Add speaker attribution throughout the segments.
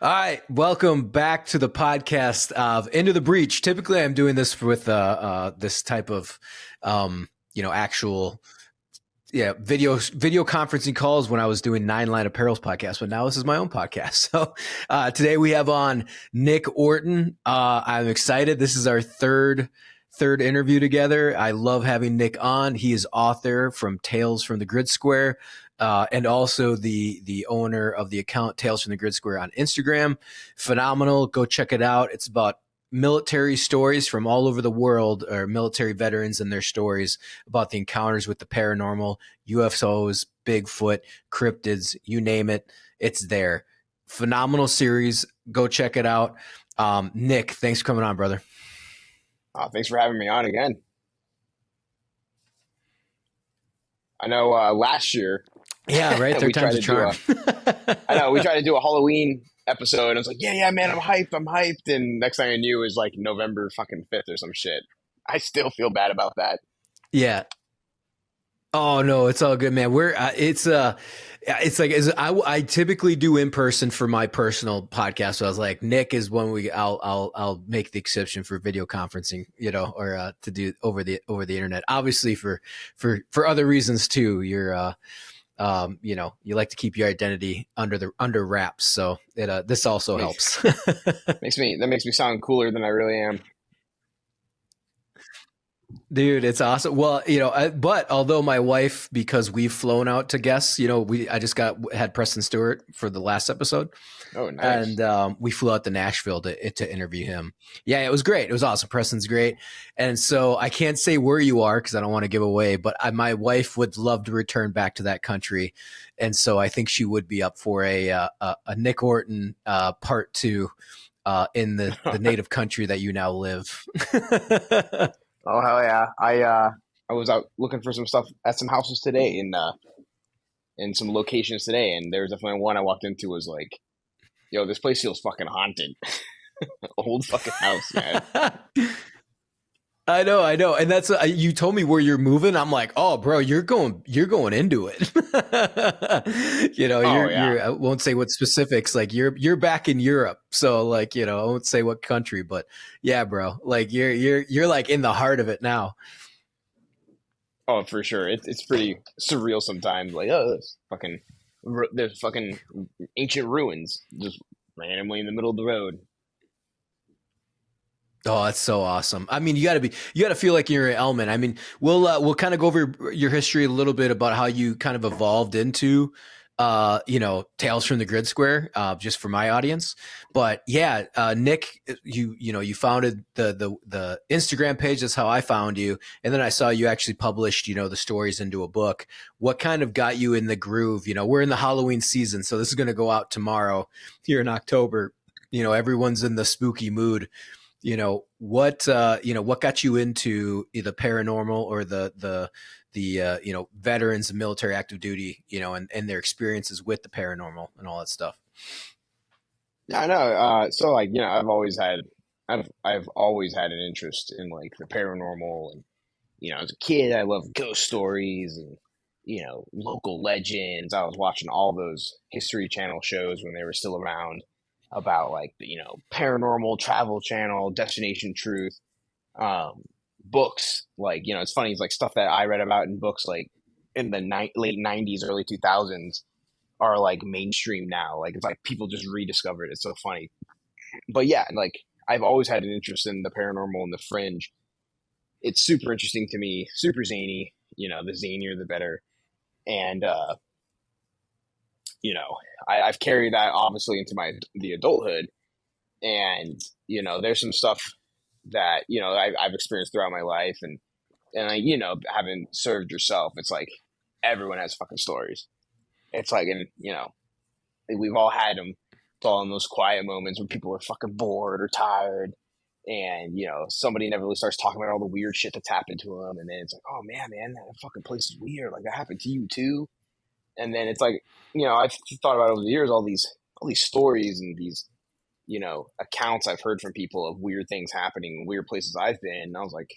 Speaker 1: All right, welcome back to the podcast of Into the Breach. Typically, I'm doing this with this type of, actual, video conferencing calls when I was doing Nine Line Apparel's podcast, but now this is my own podcast. So today we have on Nick Orton. I'm excited. This is our third interview together. I love having Nick on. He is author from Tales from the Grid Square. And also the owner of the account Tales from the Grid Square on Instagram. Phenomenal. Go check it out. It's about military stories from all over the world, or military veterans and their stories about the encounters with the paranormal, UFOs, Bigfoot, cryptids, you name it. It's there. Phenomenal series. Go check it out. Nick, thanks for coming on, brother.
Speaker 2: Thanks for having me on again. I know last year.
Speaker 1: Yeah, right. Third time's a charm.
Speaker 2: I know. We tried to do a Halloween episode. And I was like, yeah, man, I'm hyped. And next thing I knew, it was like November fucking 5th or some shit. I still feel bad about that.
Speaker 1: Yeah. Oh no, it's all good, man. It's like I typically do in person for my personal podcast. So I was like, Nick is when I'll make the exception for video conferencing, or to do over the internet. Obviously for other reasons too. You're you like to keep your identity under wraps. So this also helps.
Speaker 2: That makes me sound cooler than I really am.
Speaker 1: Dude, it's awesome. Well, but although my wife, because we've flown out to guests, I just had Preston Stewart for the last episode.
Speaker 2: Oh, nice.
Speaker 1: And we flew out to Nashville to interview him. Yeah, it was great. It was awesome. Preston's great. And so I can't say where you are because I don't want to give away, but my wife would love to return back to that country. And so I think she would be up for a Nick Orton part 2 in the native country that you now live.
Speaker 2: Oh, hell yeah. I was out looking for some stuff at some houses today in some locations today, and there was definitely one I walked into was like, yo, this place feels fucking haunted. Old fucking house, man.
Speaker 1: I know. And that's, you told me where you're moving. I'm like, oh, bro, you're going into it. I won't say what specifics, like you're back in Europe. So like, I won't say what country, but yeah, bro, like you're like in the heart of it now.
Speaker 2: Oh, for sure. It's pretty surreal sometimes. Like, oh, there's fucking ancient ruins just randomly in the middle of the road.
Speaker 1: Oh, that's so awesome. I mean, you got to feel like you're in your element. I mean, we'll kind of go over your history a little bit about how you kind of evolved into, Tales from the Grid Square, just for my audience. But yeah, Nick, you founded the Instagram page. That's how I found you. And then I saw you actually published, the stories into a book. What kind of got you in the groove? We're in the Halloween season, so this is going to go out tomorrow here in October. Everyone's in the spooky mood. What got you into either paranormal or the veterans of military active duty, and their experiences with the paranormal and all that stuff?
Speaker 2: Yeah, I know. So like, I've always had an interest in like the paranormal, and as a kid, I loved ghost stories and local legends. I was watching all those History Channel shows when they were still around, about like the Paranormal, Travel Channel, Destination Truth, books. Like it's funny, it's like stuff that I read about in books like in the late 90s, early 2000s are like mainstream now. Like it's like people just rediscovered it. It's so funny. But yeah, like I've always had an interest in the paranormal and the fringe. It's super interesting to me, super zany. The zanier the better. And I've carried that obviously into the adulthood, and there's some stuff that I've experienced throughout my life, and I having served yourself, it's like everyone has fucking stories. It's like, and we've all had them. It's all in those quiet moments when people are fucking bored or tired, and somebody never really starts talking about all the weird shit that's happened to them, and then it's like, oh man, that fucking place is weird. Like that happened to you too. And then it's like, I've thought about over the years all these stories and these, accounts I've heard from people of weird things happening, weird places I've been. And I was like,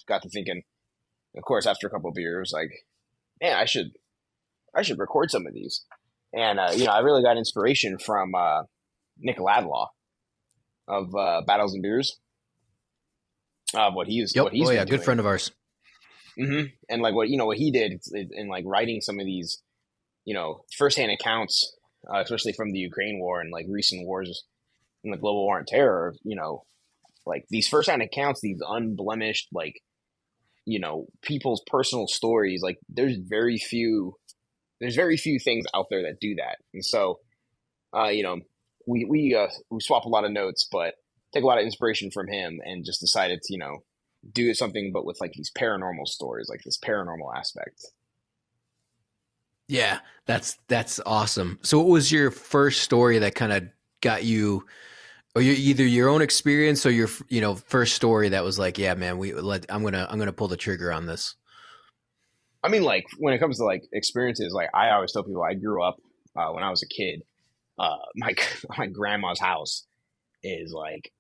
Speaker 2: got to thinking, of course, after a couple of beers, like, man, I should record some of these. And I really got inspiration from Nick Ladlaw of Battles and Beers.
Speaker 1: Yep.
Speaker 2: What he's
Speaker 1: Oh yeah,
Speaker 2: been
Speaker 1: good
Speaker 2: doing.
Speaker 1: friend of ours.
Speaker 2: And like what he did in like writing some of these, firsthand accounts, especially from the Ukraine war and like recent wars and the global war on terror, like these firsthand accounts, these unblemished, like, people's personal stories. Like there's very few things out there that do that. And so, you know, we swap a lot of notes, but take a lot of inspiration from him and just decided to, do something, but with like these paranormal stories, like this paranormal aspect.
Speaker 1: Yeah, that's awesome. So, what was your first story that kind of got you, or either your own experience or your first story that was like, yeah, man, I'm gonna pull the trigger on this.
Speaker 2: I mean, like when it comes to like experiences, like I always tell people I grew up when I was a kid. My my grandma's house is like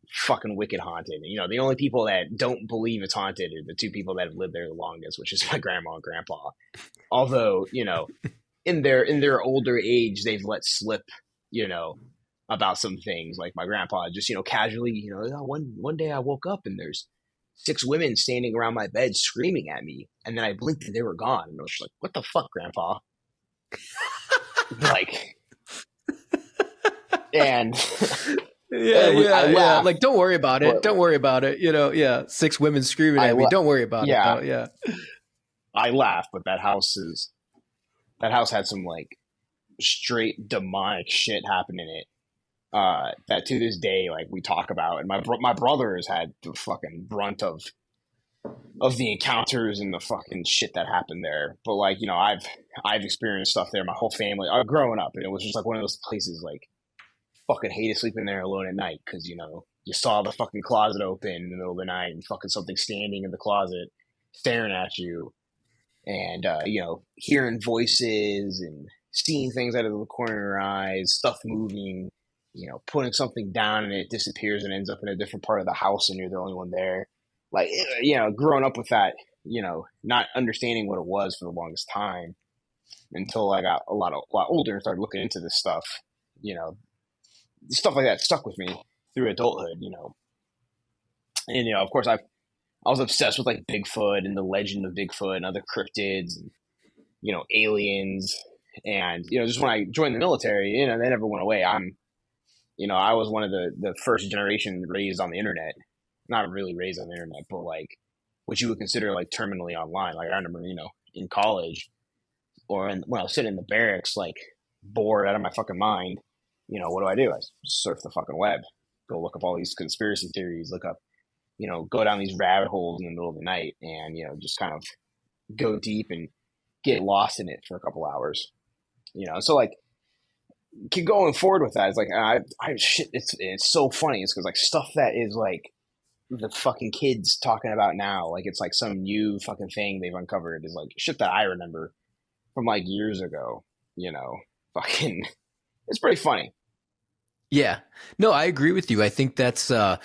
Speaker 2: fucking wicked haunted. And, the only people that don't believe it's haunted are the two people that have lived there the longest, which is my grandma and grandpa. Although, in their older age, they've let slip, about some things. Like my grandpa just, casually, "Oh, one day I woke up and there's six women standing around my bed screaming at me, and then I blinked and they were gone." And I was just like, "What the fuck, grandpa?" Like, and
Speaker 1: Yeah,
Speaker 2: I
Speaker 1: yeah.
Speaker 2: laughed,
Speaker 1: Like, don't worry about it.
Speaker 2: but
Speaker 1: Don't worry about it. Yeah. Six women screaming
Speaker 2: I
Speaker 1: at me.
Speaker 2: la-
Speaker 1: Don't worry about it
Speaker 2: yeah,
Speaker 1: though. Yeah.
Speaker 2: I laughed, but that house had some like straight demonic shit happen in it. That to this day, like we talk about, and my brother has had the fucking brunt of the encounters and the fucking shit that happened there. But like, I've experienced stuff there. My whole family, growing up, and it was just like one of those places like fucking hated sleeping there alone at night because you saw the fucking closet open in the middle of the night and fucking something standing in the closet staring at you, and hearing voices and seeing things out of the corner of your eyes, stuff moving, putting something down and it disappears and ends up in a different part of the house and you're the only one there. Like, growing up with that, not understanding what it was for the longest time until I got a lot older and started looking into this stuff. Stuff like that stuck with me through adulthood. And of course I was obsessed with like Bigfoot and the legend of Bigfoot and other cryptids and aliens. And just when I joined the military, they never went away. I was one of the first generation raised on the internet. Not really raised on the internet, but like what you would consider like terminally online. Like I remember, in college or when I was sitting in the barracks, like bored out of my fucking mind, what do? I surf the fucking web, go look up all these conspiracy theories, look up, go down these rabbit holes in the middle of the night and, just kind of go deep and get lost in it for a couple hours, so like keep going forward with that. It's like, shit, it's so funny. It's because like stuff that is like the fucking kids talking about now, like it's like some new fucking thing they've uncovered is like shit that I remember from like years ago, fucking, it's pretty funny.
Speaker 1: Yeah. No, I agree with you. I think that's, one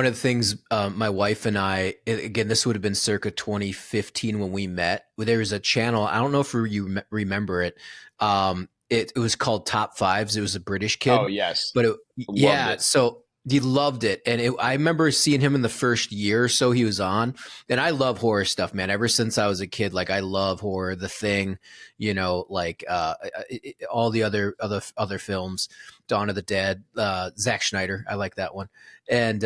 Speaker 1: of the things my wife and I, again, this would have been circa 2015 when we met. There was a channel, I don't know if you remember it. It was called Top Fives. It was a British kid.
Speaker 2: Oh, yes.
Speaker 1: But
Speaker 2: Loved it.
Speaker 1: so he loved it. And I remember seeing him in the first year or so he was on. And I love horror stuff, man. Ever since I was a kid, like I love horror, The Thing, like all the other films, Dawn of the Dead, Zack Schneider. I like that one. And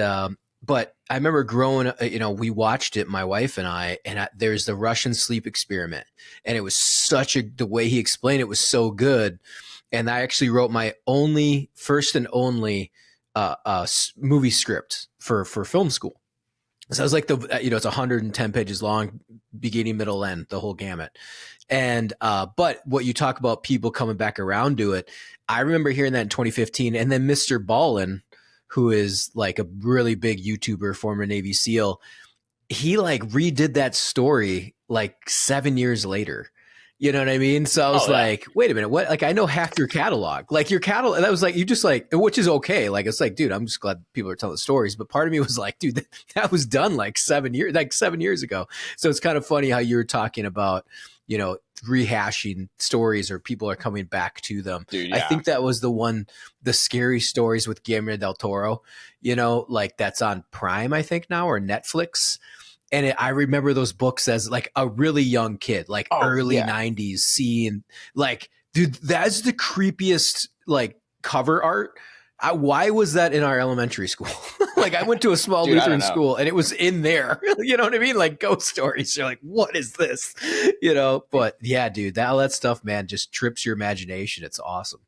Speaker 1: but I remember growing, we watched it, my wife and I, and there's the Russian sleep experiment. And it was the way he explained it was so good. And I actually wrote my first and only movie script for film school. So I was like it's 110 pages long, beginning, middle, end, the whole gamut. And but what you talk about people coming back around to it, I remember hearing that in 2015. And then Mr. Ballin, who is like a really big YouTuber, former Navy SEAL, he like redid that story like 7 years later. You know what I mean? So I was like, wait a minute, what? Like, I know half your catalog. Like your catalog, that was like, you just like, which is okay. Like, it's like, dude, I'm just glad people are telling stories. But part of me was like, dude, that was done like 7 years ago. So it's kind of funny how you were talking about, rehashing stories, or people are coming back to them.
Speaker 2: Dude,
Speaker 1: I
Speaker 2: yeah.
Speaker 1: think that was the scary stories with Guillermo del Toro, like that's on Prime, I think now, or Netflix. And I remember those books as like a really young kid, like
Speaker 2: Oh,
Speaker 1: early
Speaker 2: yeah.
Speaker 1: 90s, seeing like, dude, that's the creepiest like cover art. Why was that in our elementary school? Like I went to a small
Speaker 2: Dude, I don't
Speaker 1: Lutheran
Speaker 2: know.
Speaker 1: school and it was in there. You know what I mean? Like ghost stories. You're like, what is this? But yeah, dude, all that stuff, man, just trips your imagination. It's awesome.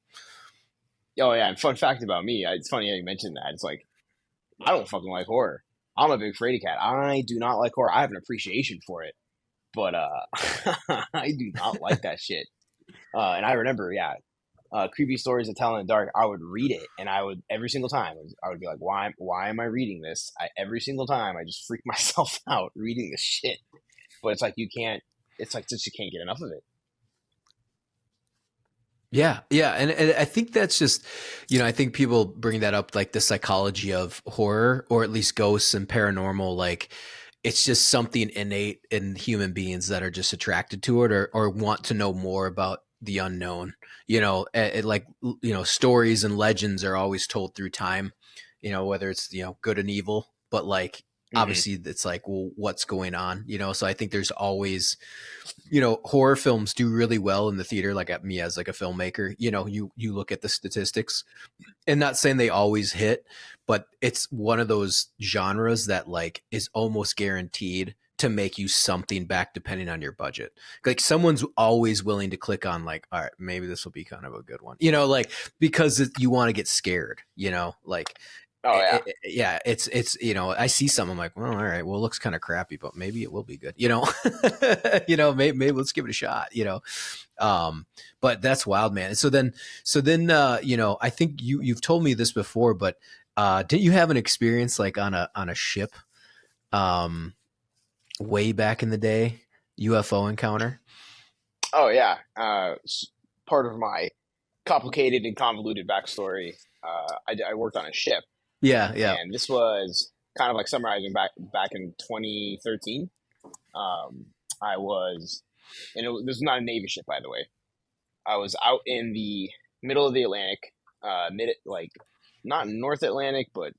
Speaker 2: Oh, yeah. And fun fact about me, it's funny how you mentioned that. It's like, I don't fucking like horror. I'm a big fraidy cat. I do not like horror. I have an appreciation for it, but I do not like that shit. And I remember, yeah, creepy stories to tell in the dark. I would read it, and I would every single time I would be like, why am I reading this? Every single time I just freak myself out reading this shit. But it's like you can't. It's like just you can't get enough of it.
Speaker 1: Yeah, yeah, and I think that's just, I think people bring that up, like the psychology of horror, or at least ghosts and paranormal. Like, it's just something innate in human beings that are just attracted to it, or want to know more about the unknown. Like stories and legends are always told through time. Whether it's good and evil, but like
Speaker 2: Hmm.
Speaker 1: obviously it's like, well, what's going on? So I think there's always horror films do really well in the theater. Like at me as like a filmmaker, you look at the statistics, and not saying they always hit, but it's one of those genres that like is almost guaranteed to make you something back depending on your budget. Like someone's always willing to click on like, all right, maybe this will be kind of a good one, like because you want to get scared, like
Speaker 2: Oh, yeah.
Speaker 1: yeah, it's I see some, I'm like, well, all right, well, it looks kind of crappy, but maybe it will be good, maybe let's give it a shot, but that's wild, man. So then I think you've told me this before, but didn't you have an experience like on a ship, um way back in the day, UFO encounter?
Speaker 2: Oh, yeah. Part of my complicated and convoluted backstory. I worked on a ship,
Speaker 1: Yeah, yeah,
Speaker 2: and this was kind of like summarizing back in 2013. I was, and this is not a Navy ship, by the way. I was out in the middle of the Atlantic, mid like not North Atlantic, but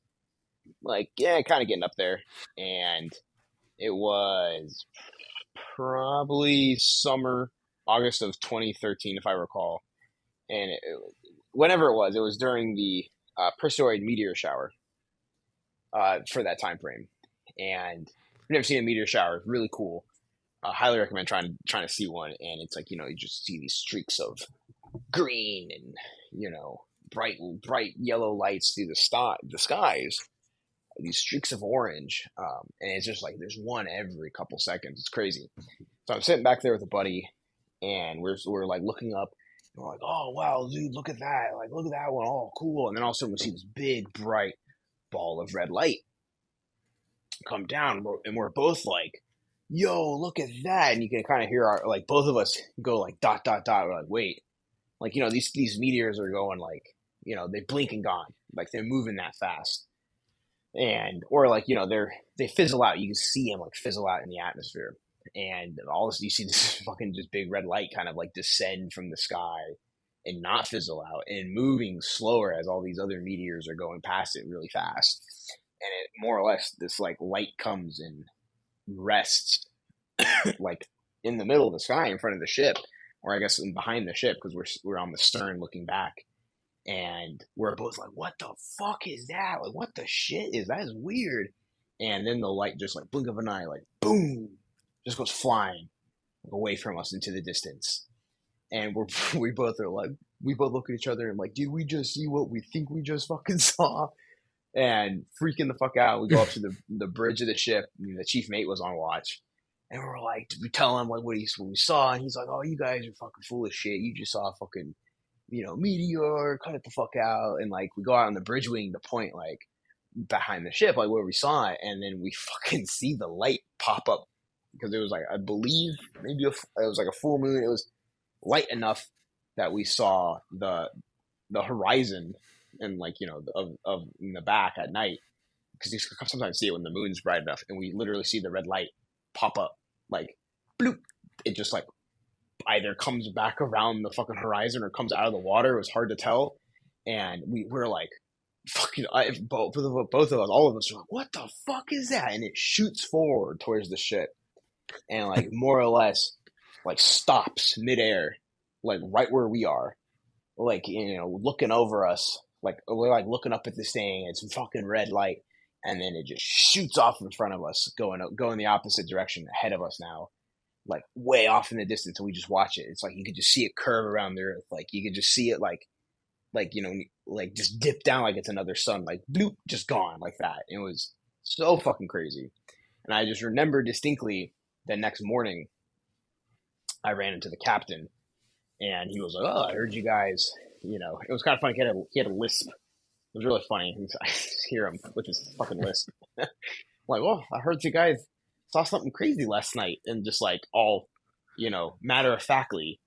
Speaker 2: like yeah, kind of getting up there, and it was probably summer, August of 2013, if I recall, and whenever it was during the Perseid meteor shower for that time frame, and I've never seen a meteor shower. Really cool. Highly recommend trying to see one. And it's like you just see these streaks of green and bright yellow lights through the skies. These streaks of orange, and it's just like there's one every couple seconds. It's crazy. So I'm sitting back there with a buddy, and we're like looking up. And we're like, oh wow, dude, look at that! Like, look at that one. Oh, cool. And then all of a sudden we see this big, bright ball of red light come down, and we're both like, "Yo, look at that!" And you can kind of hear our like both of us go like dot dot dot. We're like, "Wait, like these meteors are going like they blink and gone, like they're moving that fast." And or like they fizzle out. You can see them like fizzle out in the atmosphere, and all this you see this fucking just big red light kind of like descend from the sky and not fizzle out and moving slower as all these other meteors are going past it really fast. And it more or less this like light comes and rests like in the middle of the sky in front of the ship, or I guess behind the ship because we're on the stern looking back, and we're both like, "What the fuck is that? Like, what the shit is that? Is weird." And then the light just like blink of an eye, like boom, just goes flying away from us into the distance. And we both look at each other and like, did we just see what we think we just fucking saw? And freaking the fuck out. We go up to the bridge of the ship. And the chief mate was on watch, and we're like, we tell him like what we saw, and he's like, "Oh, you guys are fucking full of shit. You just saw a fucking meteor. Cut it the fuck out." And like we go out on the bridge wing to point like behind the ship, like where we saw it, and then we fucking see the light pop up because it was like I believe maybe it was like a full moon. It was light enough that we saw the horizon and like of in the back at night because you sometimes see it when the moon's bright enough, and we literally see the red light pop up like bloop. It just like either comes back around the fucking horizon or comes out of the water. It was hard to tell, and we were like, fucking, both of us, all of us were like, what the fuck is that? And it shoots forward towards the ship, and like more or less, like stops midair, like right where we are, like looking over us, like we're like looking up at this thing. It's a fucking red light, and then it just shoots off in front of us, going the opposite direction ahead of us now, like way off in the distance. And we just watch it. It's like you could just see it curve around the earth, like you could just see it like like just dip down like it's another sun, like bloop, just gone like that. It was so fucking crazy. And I just remember distinctly the next morning, I ran into the captain, and he was like, "Oh, I heard you guys." It was kind of funny. He had a lisp. It was really funny. I just hear him with his fucking lisp. I'm like, "Well, I heard you guys saw something crazy last night," and just like all, matter of factly.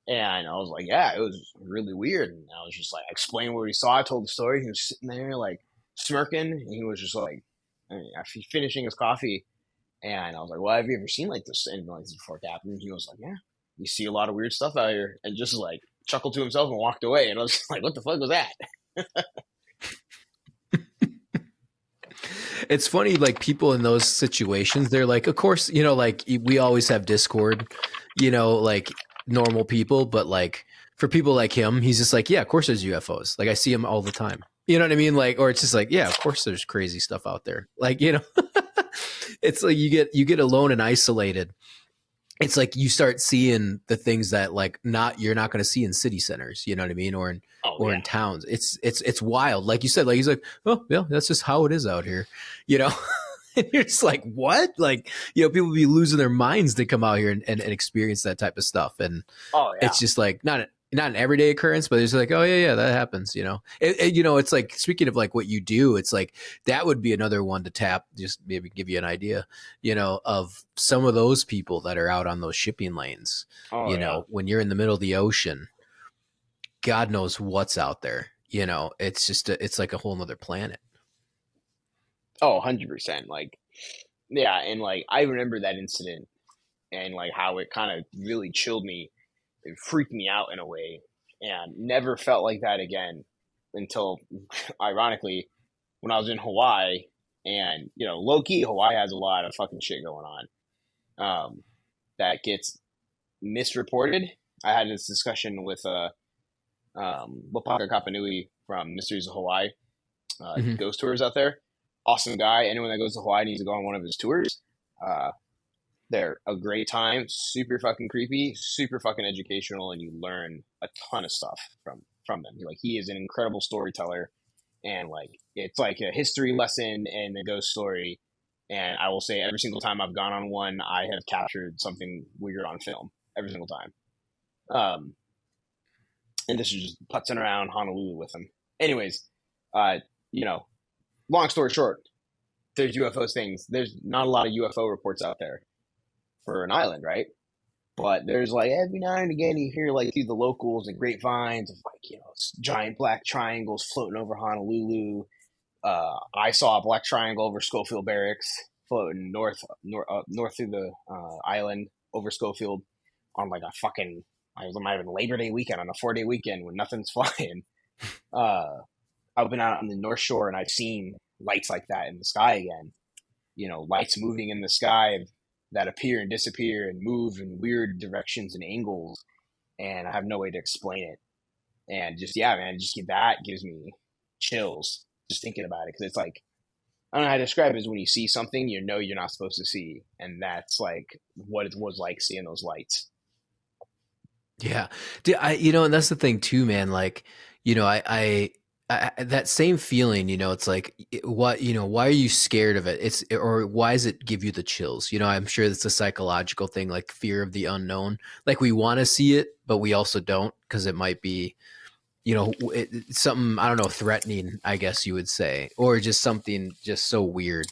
Speaker 2: And I was like, "Yeah, it was really weird." And I was just like, explaining what he saw. I told the story. He was sitting there like smirking, and he was just like, after finishing his coffee. And I was like, "Well, have you ever seen like this anything like this before, Captain?" And he was like, "Yeah, you see a lot of weird stuff out here," and just like chuckled to himself and walked away. And I was just like, "What the fuck was that?"
Speaker 1: It's funny, like people in those situations, they're like, of course, like we always have Discord, like normal people, but like for people like him, he's just like, yeah, of course there's UFOs. Like I see them all the time. You know what I mean? Like, or it's just like, yeah, of course there's crazy stuff out there. Like, it's like you get alone and isolated. It's like you start seeing the things that like you're not going to see in city centers, you know what I mean, or in towns. It's wild, like you said. Like he's like, oh yeah, that's just how it is out here, And you're just like, what? Like people be losing their minds to come out here and experience that type of stuff, and it's just like not an everyday occurrence, but it's like, oh yeah, that happens. It's like, speaking of like what you do, it's like that would be another one to tap, just maybe give you an idea, of some of those people that are out on those shipping lanes. When you're in the middle of the ocean, God knows what's out there. It's just it's like a whole nother planet.
Speaker 2: 100%. Like, yeah, and like I remember that incident and like how it kind of really chilled me. It freaked me out in a way, and never felt like that again until, ironically, when I was in Hawaii. And low key, Hawaii has a lot of fucking shit going on that gets misreported. I had this discussion with Wapaka Kapanui from Mysteries of Hawaii, ghost tours out there. Awesome guy. Anyone that goes to Hawaii needs to go on one of his tours. They're a great time, super fucking creepy, super fucking educational, and you learn a ton of stuff from them. Like, he is an incredible storyteller, and like it's like a history lesson and a ghost story. And I will say, every single time I've gone on one, I have captured something weird on film every single time. And this is just putzing around Honolulu with them. Anyways, long story short, there's UFO things. There's not a lot of UFO reports out there for an island, right? But there's like every now and again you hear like through the locals and grapevines of like giant black triangles floating over Honolulu. I saw a black triangle over Schofield Barracks floating north through the island over Schofield on like a fucking, it might have been Labor Day weekend, on a 4-day weekend when nothing's flying. I've been out on the North Shore and I've seen lights like that in the sky again. Lights moving in the sky that appear and disappear and move in weird directions and angles, and I have no way to explain it. And just, yeah, man, that gives me chills just thinking about it, because it's like, I don't know how to describe it, is when you see something you're not supposed to see, and that's like what it was like seeing those lights.
Speaker 1: Yeah, and that's the thing too, man. Like, I that same feeling, it's like, what, why are you scared of it? Or why does it give you the chills? I'm sure it's a psychological thing, like fear of the unknown. Like, we want to see it, but we also don't, because it might be, it's something, I don't know, threatening, I guess you would say, or just something just so weird,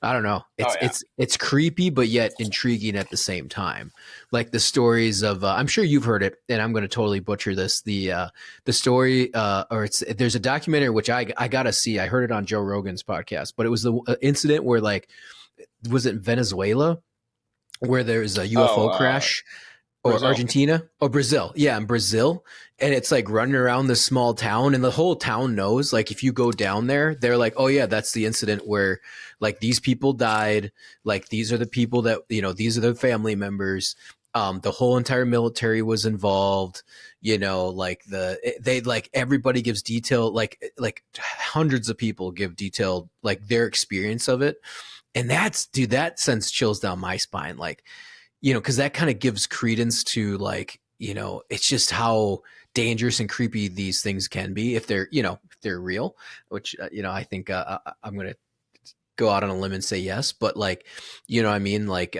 Speaker 1: I don't know. It's creepy, but yet intriguing at the same time. Like the stories of, I'm sure you've heard it, and I'm going to totally butcher this. The story, there's a documentary, which I gotta see. I heard it on Joe Rogan's podcast, but it was the incident where, like, was it Venezuela, where there's a UFO crash? or
Speaker 2: Brazil.
Speaker 1: Argentina or Brazil. Yeah, in Brazil. And it's like running around this small town, and the whole town knows. Like, if you go down there, they're like, oh, yeah, that's the incident where like these people died. Like, these are the people that, these are their family members. The whole entire military was involved. Like they like everybody gives detail, like hundreds of people give detailed like their experience of it. And that's, dude, that sends chills down my spine. Like, because that kind of gives credence to, like, it's just how dangerous and creepy these things can be if they're, if they're real, which, I think I'm going to go out on a limb and say yes. But, like, what I mean? Like,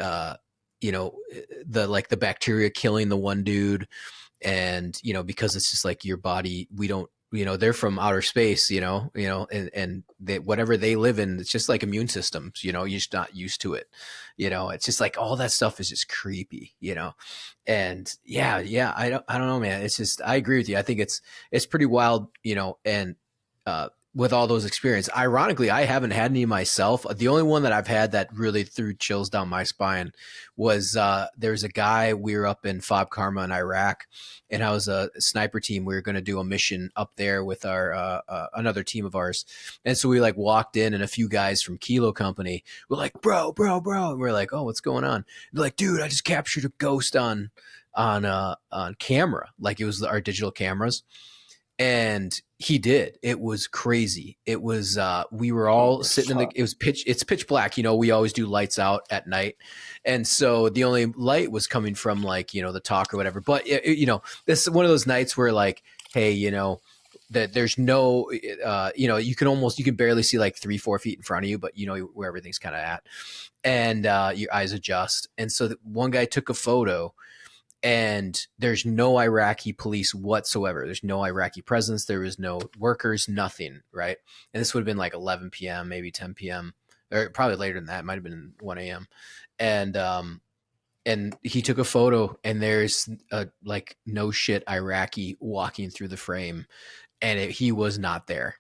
Speaker 1: you know, the bacteria killing the one dude, and because it's just like your body, we don't, they're from outer space, and they, whatever they live in, it's just like immune systems, you're just not used to it. It's just like all that stuff is just creepy. And yeah, I don't know, man. It's just, I agree with you. I think it's pretty wild, and with all those experiences. Ironically, I haven't had any myself. The only one that I've had that really threw chills down my spine was there's a guy, we were up in Fob Karma in Iraq, and I was a sniper team. We were going to do a mission up there with our another team of ours, and so we like walked in, and a few guys from Kilo Company were like, "Bro, bro, bro," and we're like, "Oh, what's going on?" They're like, "Dude, I just captured a ghost on camera, like it was our digital cameras." And he did. It was crazy. It was we were all
Speaker 2: Holy
Speaker 1: sitting in the,
Speaker 2: fuck.
Speaker 1: it's pitch black. We always do lights out at night. And so the only light was coming from, like, the talk or whatever. But this is one of those nights where, like, hey, that there's no you can barely see like 3-4 feet in front of you, but where everything's kind of at. And your eyes adjust. And so one guy took a photo, and there's no Iraqi police whatsoever. There's no Iraqi presence. There was no workers, nothing, right? And this would have been like 11 p.m., maybe 10 p.m., or probably later than that. It might have been 1 a.m. And he took a photo, and there's a, like, no shit Iraqi walking through the frame, and he was not there.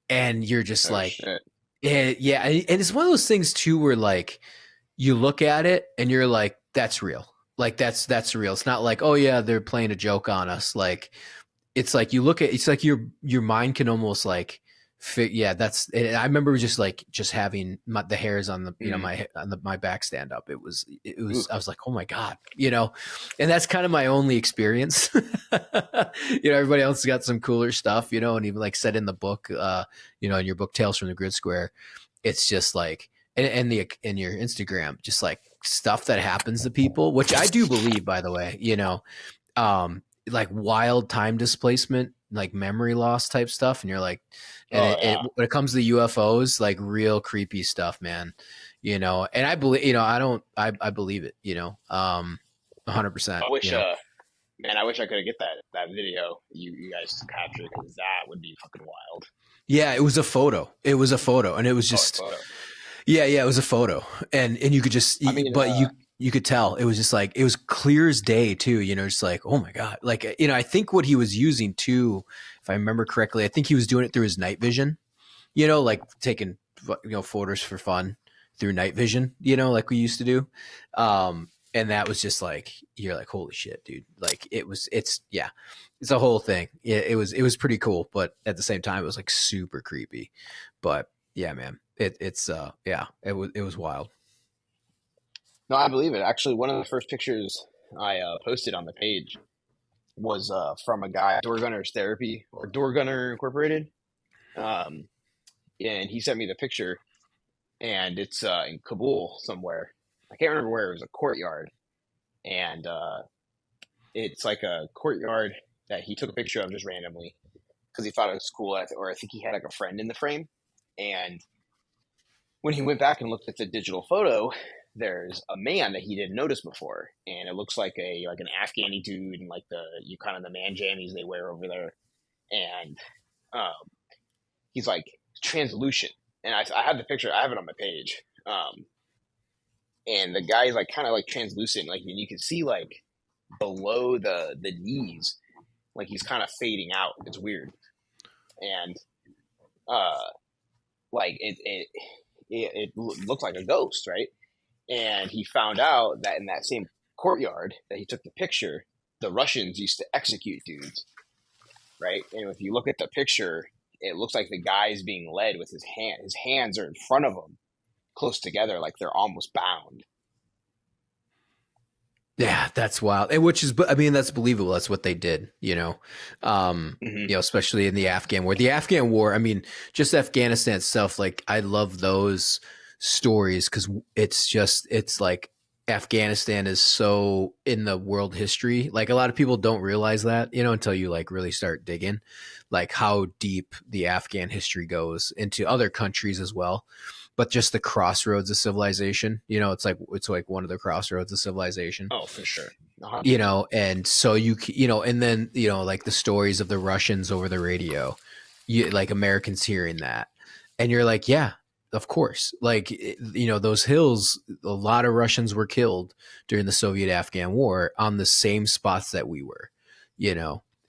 Speaker 1: And you're just
Speaker 2: Oh
Speaker 1: like,
Speaker 2: shit.
Speaker 1: yeah. And it's one of those things too, where, like, you look at it and you're like, that's real. Like, that's real. It's not like, oh yeah, they're playing a joke on us. Like, it's like you look at, it's like your mind can almost like fit. Yeah, that's. And I remember just having the hairs on the,
Speaker 2: Mm.
Speaker 1: my on my back stand up.
Speaker 2: Ooh.
Speaker 1: I was like, oh my god, and that's kind of my only experience. Everybody else has got some cooler stuff, and even, like, said in the book, in your book Tales from the Grid Square, it's just like, and the in your Instagram, just like stuff that happens to people, which I do believe, by the way, like wild time displacement, like memory loss type stuff, and you're like, and
Speaker 2: Oh
Speaker 1: it
Speaker 2: yeah.
Speaker 1: when it comes to UFOs, like real creepy stuff, man. And I believe, I don't, I believe it, 100%.
Speaker 2: I wish man, I wish I could get that video you guys captured, because that would be fucking wild.
Speaker 1: Yeah, it was a photo. It was a photo, and it was
Speaker 2: Oh, a
Speaker 1: just,
Speaker 2: photo.
Speaker 1: yeah, it was a photo, and you could just,
Speaker 2: I mean,
Speaker 1: but you could tell it was just like, it was clear as day too. Just like, oh my god, like, I think what he was using too, if I remember correctly, I think he was doing it through his night vision. Like taking photos for fun through night vision. Like we used to do. And that was just like, you're like, holy shit, dude. Like, yeah, it's a whole thing. It was pretty cool, but at the same time, it was like super creepy. But yeah, man, yeah, it was wild.
Speaker 2: no, I believe it. Actually, one of the first pictures I posted on the page was from a guy, Door Gunners Therapy, or Door Gunner Incorporated. Um, and he sent me the picture, and it's in Kabul somewhere. I can't remember where. It was a courtyard, and it's like a courtyard that he took a picture of just randomly because he thought it was cool, or I think he had like a friend in the frame. And when he went back and looked at the digital photo, there's a man that he didn't notice before, and it looks like an Afghani dude, and like you kind of the man jammies they wear over there, and um, he's like translucent. And I have the picture. I have it on my page. And the guy's like kind of like translucent, like, and you can see like below the knees, like he's kind of fading out. It's weird, and uh, like it looked like a ghost, right? And he found out that in that same courtyard that he took the picture, the Russians used to execute dudes, right? And if you look at the picture, it looks like the guy is being led with his hand. His hands are in front of him, close together, like they're almost bound.
Speaker 1: Yeah, that's wild. And which is, I mean, that's believable. That's what they did,
Speaker 2: Mm-hmm.
Speaker 1: especially in the Afghan war. The Afghan war, I mean, just Afghanistan itself, like, I love those stories because it's like Afghanistan is so in the world history. Like, a lot of people don't realize that, until you like really start digging, like how deep the Afghan history goes into other countries as well. But just the crossroads of civilization, it's like one of the crossroads of civilization.
Speaker 2: Oh, for sure. 100%.
Speaker 1: And so and then like the stories of the Russians over the radio, like Americans hearing that, and you're like, yeah, of course, like those hills, a lot of Russians were killed during the Soviet-Afghan war on the same spots that we were,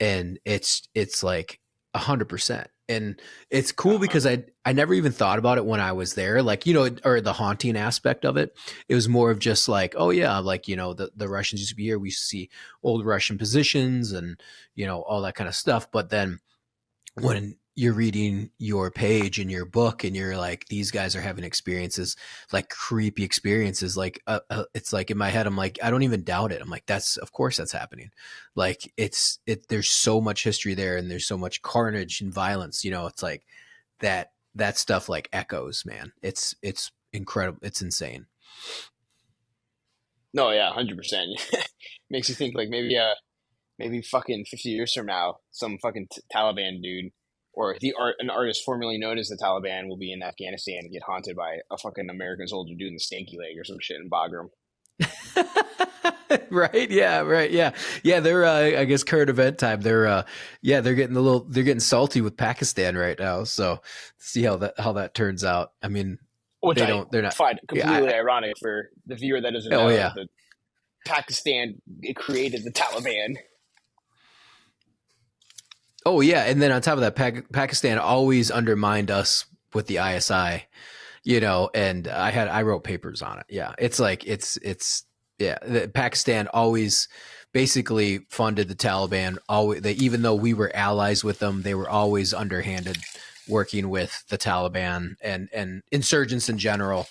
Speaker 1: and it's like 100%. And it's cool
Speaker 2: Uh-huh.
Speaker 1: because I never even thought about it when I was there, like, or the haunting aspect of it. It was more of just like, oh yeah, like, the Russians used to be here. We used to see old Russian positions and, all that kind of stuff. But then when you're reading your page in your book and you're like, these guys are having experiences, like creepy experiences, like it's like in my head, I'm like, I don't even doubt it. I'm like, of course that's happening. Like there's so much history there and there's so much carnage and violence, it's like that stuff like echoes, man. It's incredible. It's insane.
Speaker 2: No, yeah, 100%. Makes you think like maybe fucking 50 years from now, some fucking Taliban dude or an artist formerly known as the Taliban will be in Afghanistan and get haunted by a fucking American soldier doing the stanky leg or some shit in Bagram.
Speaker 1: Right, yeah, right, yeah, they're I guess current event time, they're getting salty with Pakistan right now, so see how that turns out. I mean,
Speaker 2: Which I
Speaker 1: they're not.
Speaker 2: find
Speaker 1: Yeah,
Speaker 2: completely ironic for the viewer that doesn't
Speaker 1: oh
Speaker 2: know
Speaker 1: yeah.
Speaker 2: that Pakistan created the Taliban.
Speaker 1: Oh yeah, and then on top of that, Pakistan always undermined us with the ISI, and I wrote papers on it. Yeah, it's like Pakistan always basically funded the Taliban. Always, even though we were allies with them, they were always underhanded, working with the Taliban and insurgents in general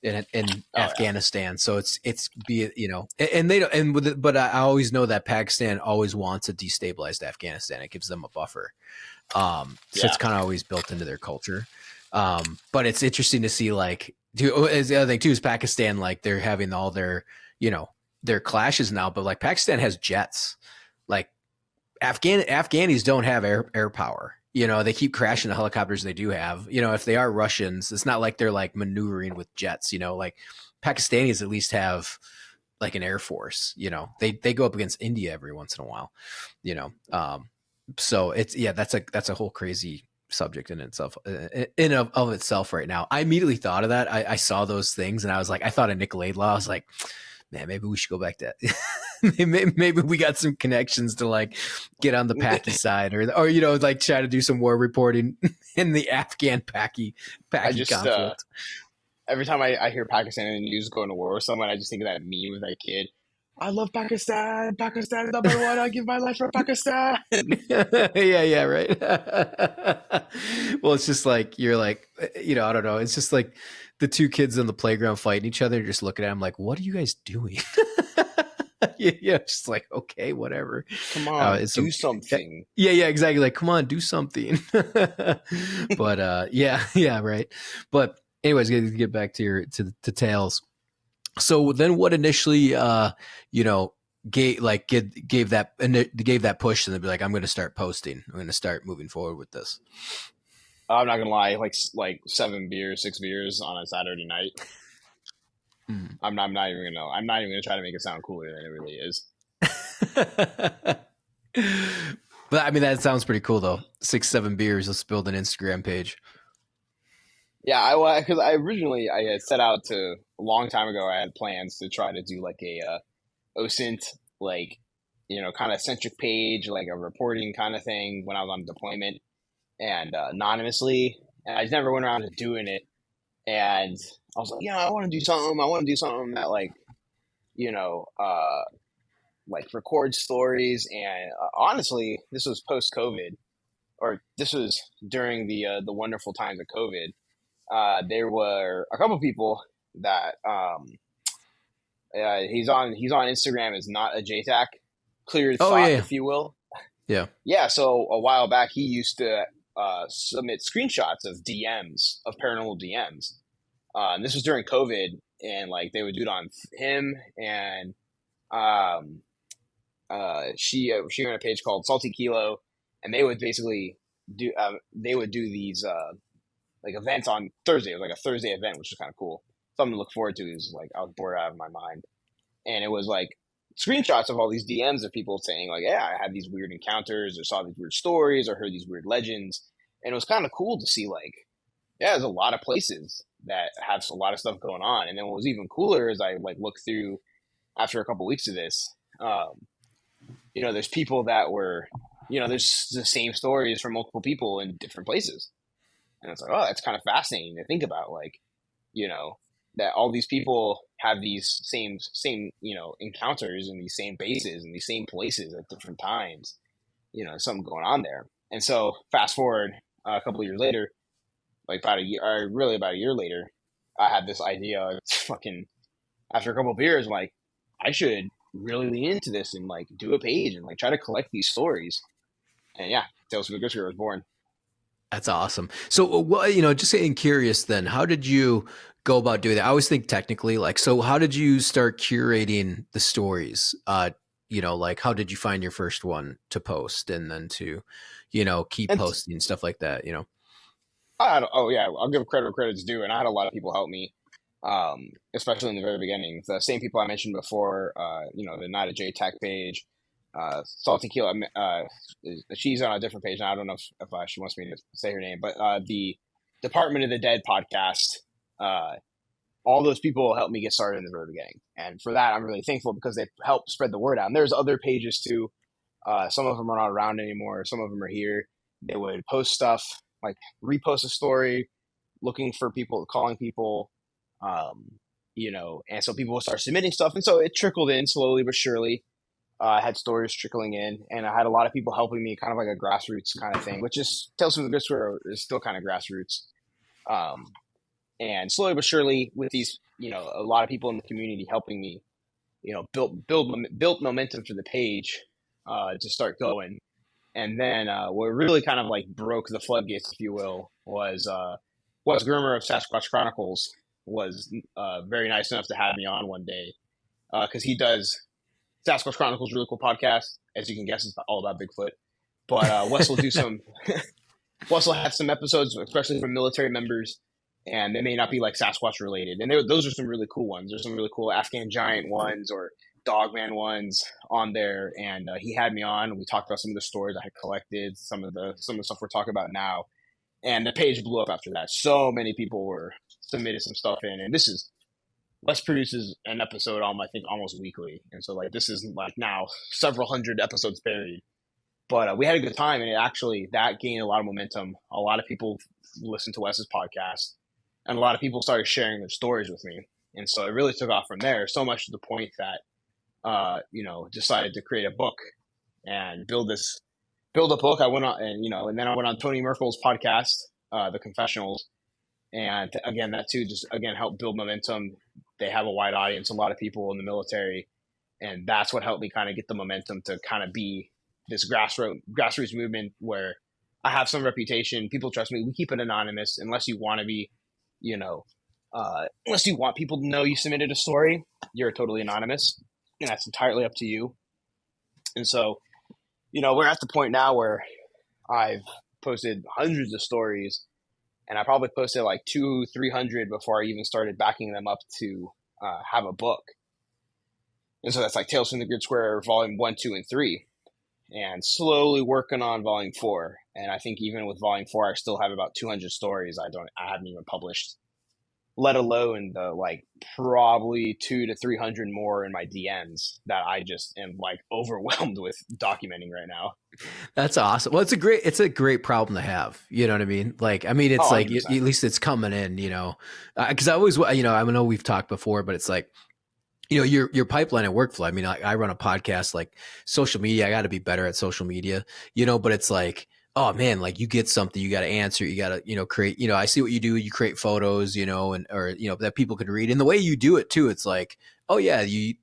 Speaker 1: in
Speaker 2: Oh yeah,
Speaker 1: Afghanistan. So and they don't, but I always know that Pakistan always wants a destabilized Afghanistan. It gives them a buffer. So
Speaker 2: yeah.
Speaker 1: it's kind of always built into their culture. But it's interesting to see, like, the other thing too is Pakistan, like they're having all their clashes now, but like Pakistan has jets. Like Afghanis don't have air power. They keep crashing the helicopters they do have. If they are Russians, it's not like they're like maneuvering with jets. Like Pakistanis at least have like an air force. They go up against India every once in a while. You know, so that's a whole crazy subject in itself, in of itself right now. I immediately thought of that. I saw those things and I was like, I thought of Nick Laidlaw. I was like, man, maybe we should go back to maybe we got some connections to like get on the Paki side or like try to do some war reporting in the Afghan Paki
Speaker 2: I just
Speaker 1: conflict.
Speaker 2: every time I hear Pakistan in the news going to war with someone, I just think of that meme with that kid. I love Pakistan. Pakistan is number one. I give my life for Pakistan.
Speaker 1: Yeah, right. Well, it's just like you're like, I don't know. It's just like the two kids on the playground fighting each other, just looking at them like, what are you guys doing? Yeah, just like, okay, whatever.
Speaker 2: Come on,
Speaker 1: It's
Speaker 2: do
Speaker 1: some,
Speaker 2: something.
Speaker 1: yeah, exactly. Like, come on, do something. But yeah, right. But anyways, get back to to Tails. So then, what initially, you know, gave that push, and they'd be like, I'm going to start posting. I'm going to start moving forward with this.
Speaker 2: I'm not gonna lie, like 7 beers, 6 beers on a Saturday night.
Speaker 1: Mm.
Speaker 2: I'm not even gonna try to make it sound cooler than it really is.
Speaker 1: But I mean, that sounds pretty cool though. 6, 7 beers. Let's build an Instagram page.
Speaker 2: Yeah, because I had set out to a long time ago. I had plans to try to do like a OSINT, like kind of centric page, like a reporting kind of thing when I was on deployment and anonymously. And I just never went around to doing it. And I was like, I want to do something. I want to do something that like like record stories. And honestly, this was post COVID, or this was during the wonderful times of COVID. There were a couple people that he's on Instagram as not a JTAC, clear
Speaker 1: Oh yeah,
Speaker 2: thought,
Speaker 1: yeah.
Speaker 2: if you will.
Speaker 1: Yeah.
Speaker 2: Yeah, so a while back he used to submit screenshots of DMs, of paranormal DMs. And this was during COVID, and like they would do it on him and um, she ran a page called Salty Kilo, and they would basically do these like events on Thursday. It was like a Thursday event, which was kind of cool. Something to look forward to. Is like I was bored out of my mind, and it was like screenshots of all these DMs of people saying like, "Yeah, I had these weird encounters, or saw these weird stories, or heard these weird legends," and it was kind of cool to see like, yeah, there's a lot of places that have a lot of stuff going on. And then what was even cooler is I like looked through after a couple weeks of this. There's people that were, there's the same stories from multiple people in different places. And it's like, oh, that's kind of fascinating to think about. Like, you know, that all these people have these same, encounters in these same bases and these same places at different times. Something going on there. And so fast forward a couple of years later, like about a year, or really about a year later, I had this idea. Fucking after a couple of beers, I'm like, I should really lean into this and like do a page and like try to collect these stories. And yeah, Tales from the Ghost was born.
Speaker 1: That's awesome. So, just getting curious then, how did you go about doing that? I always think technically, like, so how did you start curating the stories? Like how did you find your first one to post and then to, keep
Speaker 2: And
Speaker 1: posting stuff like that,
Speaker 2: oh yeah, I'll give credit where credit's due. And I had a lot of people help me, especially in the very beginning. The same people I mentioned before, the Not a JTAC page, Salty Kilo. She's on a different page now. I don't know if she wants me to say her name, but the Department of the Dead podcast. All those people helped me get started in the very beginning, and for that I'm really thankful because they helped spread the word out. And there's other pages too. Some of them are not around anymore. Some of them are here. They would post stuff, like repost a story, looking for people, calling people, and so people would start submitting stuff, and so it trickled in slowly but surely. I had stories trickling in, and I had a lot of people helping me, kind of like a grassroots kind of thing, which is Tales from the Ghost is still kind of grassroots. Um, and slowly but surely, with these, a lot of people in the community helping me, built momentum for the page to start going. And then what really kind of like broke the floodgates, if you will, was Wes Germer of Sasquatch Chronicles was very nice enough to have me on one day because he does Sasquatch Chronicles, really cool podcast. As you can guess, it's all about Bigfoot. But Wes will do some. Wes will have some episodes, especially for military members, and they may not be like Sasquatch related. And those are some really cool ones. There's some really cool Afghan giant ones or Dogman ones on there. And he had me on. We talked about some of the stories I had collected, some of the stuff we're talking about now. And the page blew up after that. So many people were submitted some stuff in, and this is. Wes produces an episode I think almost weekly, and so like this is like now several hundred episodes buried. But we had a good time, and that gained a lot of momentum. A lot of people listened to Wes's podcast, and a lot of people started sharing their stories with me, and so it really took off from there. So much to the point that decided to create a book and build a book. I went on, and then I went on Tony Merkel's podcast, The Confessionals. And again, that too just again helped build momentum. They have a wide audience, a lot of people in the military, and that's what helped me kind of get the momentum to kind of be this grassroots movement where I have some reputation. People trust me. We keep it anonymous unless you want to be, unless you want people to know you submitted a story. You're totally anonymous, and that's entirely up to you. And so, we're at the point now where I've posted hundreds of stories. And I probably posted like 200-300 before I even started backing them up to have a book. And so that's like Tales from the Grid Square, Volume 1, 2, and 3. And slowly working on Volume 4. And I think even with Volume 4, I still have about 200 stories I haven't even published. Let alone the like probably 200 to 300 more in my DMs that I just am like overwhelmed with documenting right now.
Speaker 1: That's awesome. Well, it's a great problem to have. You know what I mean? Like, I mean, it's
Speaker 2: Oh,
Speaker 1: like,
Speaker 2: 100%.
Speaker 1: at least it's coming in, cause I always, I know we've talked before, but it's like, your pipeline and workflow. I mean, I run a podcast, like social media. I got to be better at social media, but it's like, oh man, like you get something, you got to answer, you got to, create, I see what you do. You create photos, and, or, that people can read, and the way you do it too. It's like, oh yeah, you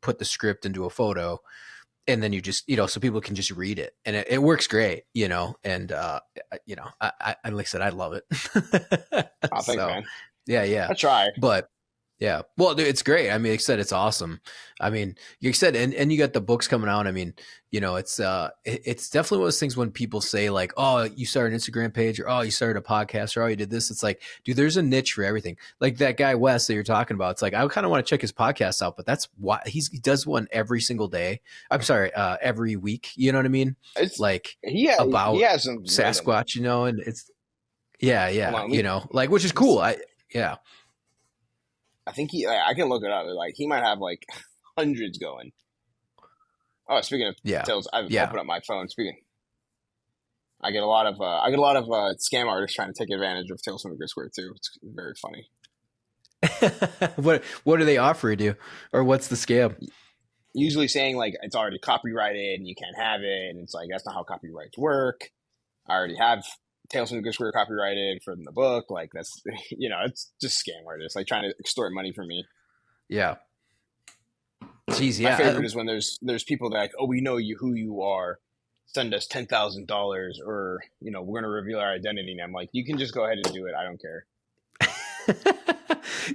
Speaker 1: put the script into a photo, and then you just, so people can just read it, and it works great, and, like I said, I love it.
Speaker 2: Oh, thanks,
Speaker 1: So
Speaker 2: man.
Speaker 1: yeah,
Speaker 2: I try.
Speaker 1: but yeah. Well, dude, it's great. I mean, like I said, it's awesome. I mean, you said, and you got the books coming out. I mean, it's definitely one of those things when people say like, oh, you started an Instagram page, or oh, you started a podcast, or oh, you did this. It's like, dude, there's a niche for everything. Like that guy Wes that you're talking about. It's like, I kind of want to check his podcast out, but that's why he does one every single day. I'm sorry, every week. You know what I mean?
Speaker 2: It's
Speaker 1: Like
Speaker 2: he
Speaker 1: about
Speaker 2: has some random.
Speaker 1: Sasquatch, and it's
Speaker 2: Hold
Speaker 1: yeah,
Speaker 2: on,
Speaker 1: like, which is cool. Yeah.
Speaker 2: I think I can look it up. Like he might have like hundreds going. Oh, speaking of
Speaker 1: Yeah.
Speaker 2: tales, I've
Speaker 1: Yeah.
Speaker 2: opened up my phone. Speaking, I get a lot of scam artists trying to take advantage of Tales from the Grid Square too. It's very funny.
Speaker 1: What do they offer you, or what's the scam?
Speaker 2: Usually saying like it's already copyrighted and you can't have it, and it's like that's not how copyrights work. I already have Tales from the Grid Square copyrighted from the book. Like that's it's just scam artists like trying to extort money from me.
Speaker 1: Yeah. Jeez,
Speaker 2: My
Speaker 1: yeah.
Speaker 2: favorite is when there's people that are like, oh, we know who you are. Send us $10,000, or we're gonna reveal our identity. And I'm like, you can just go ahead and do it. I don't care.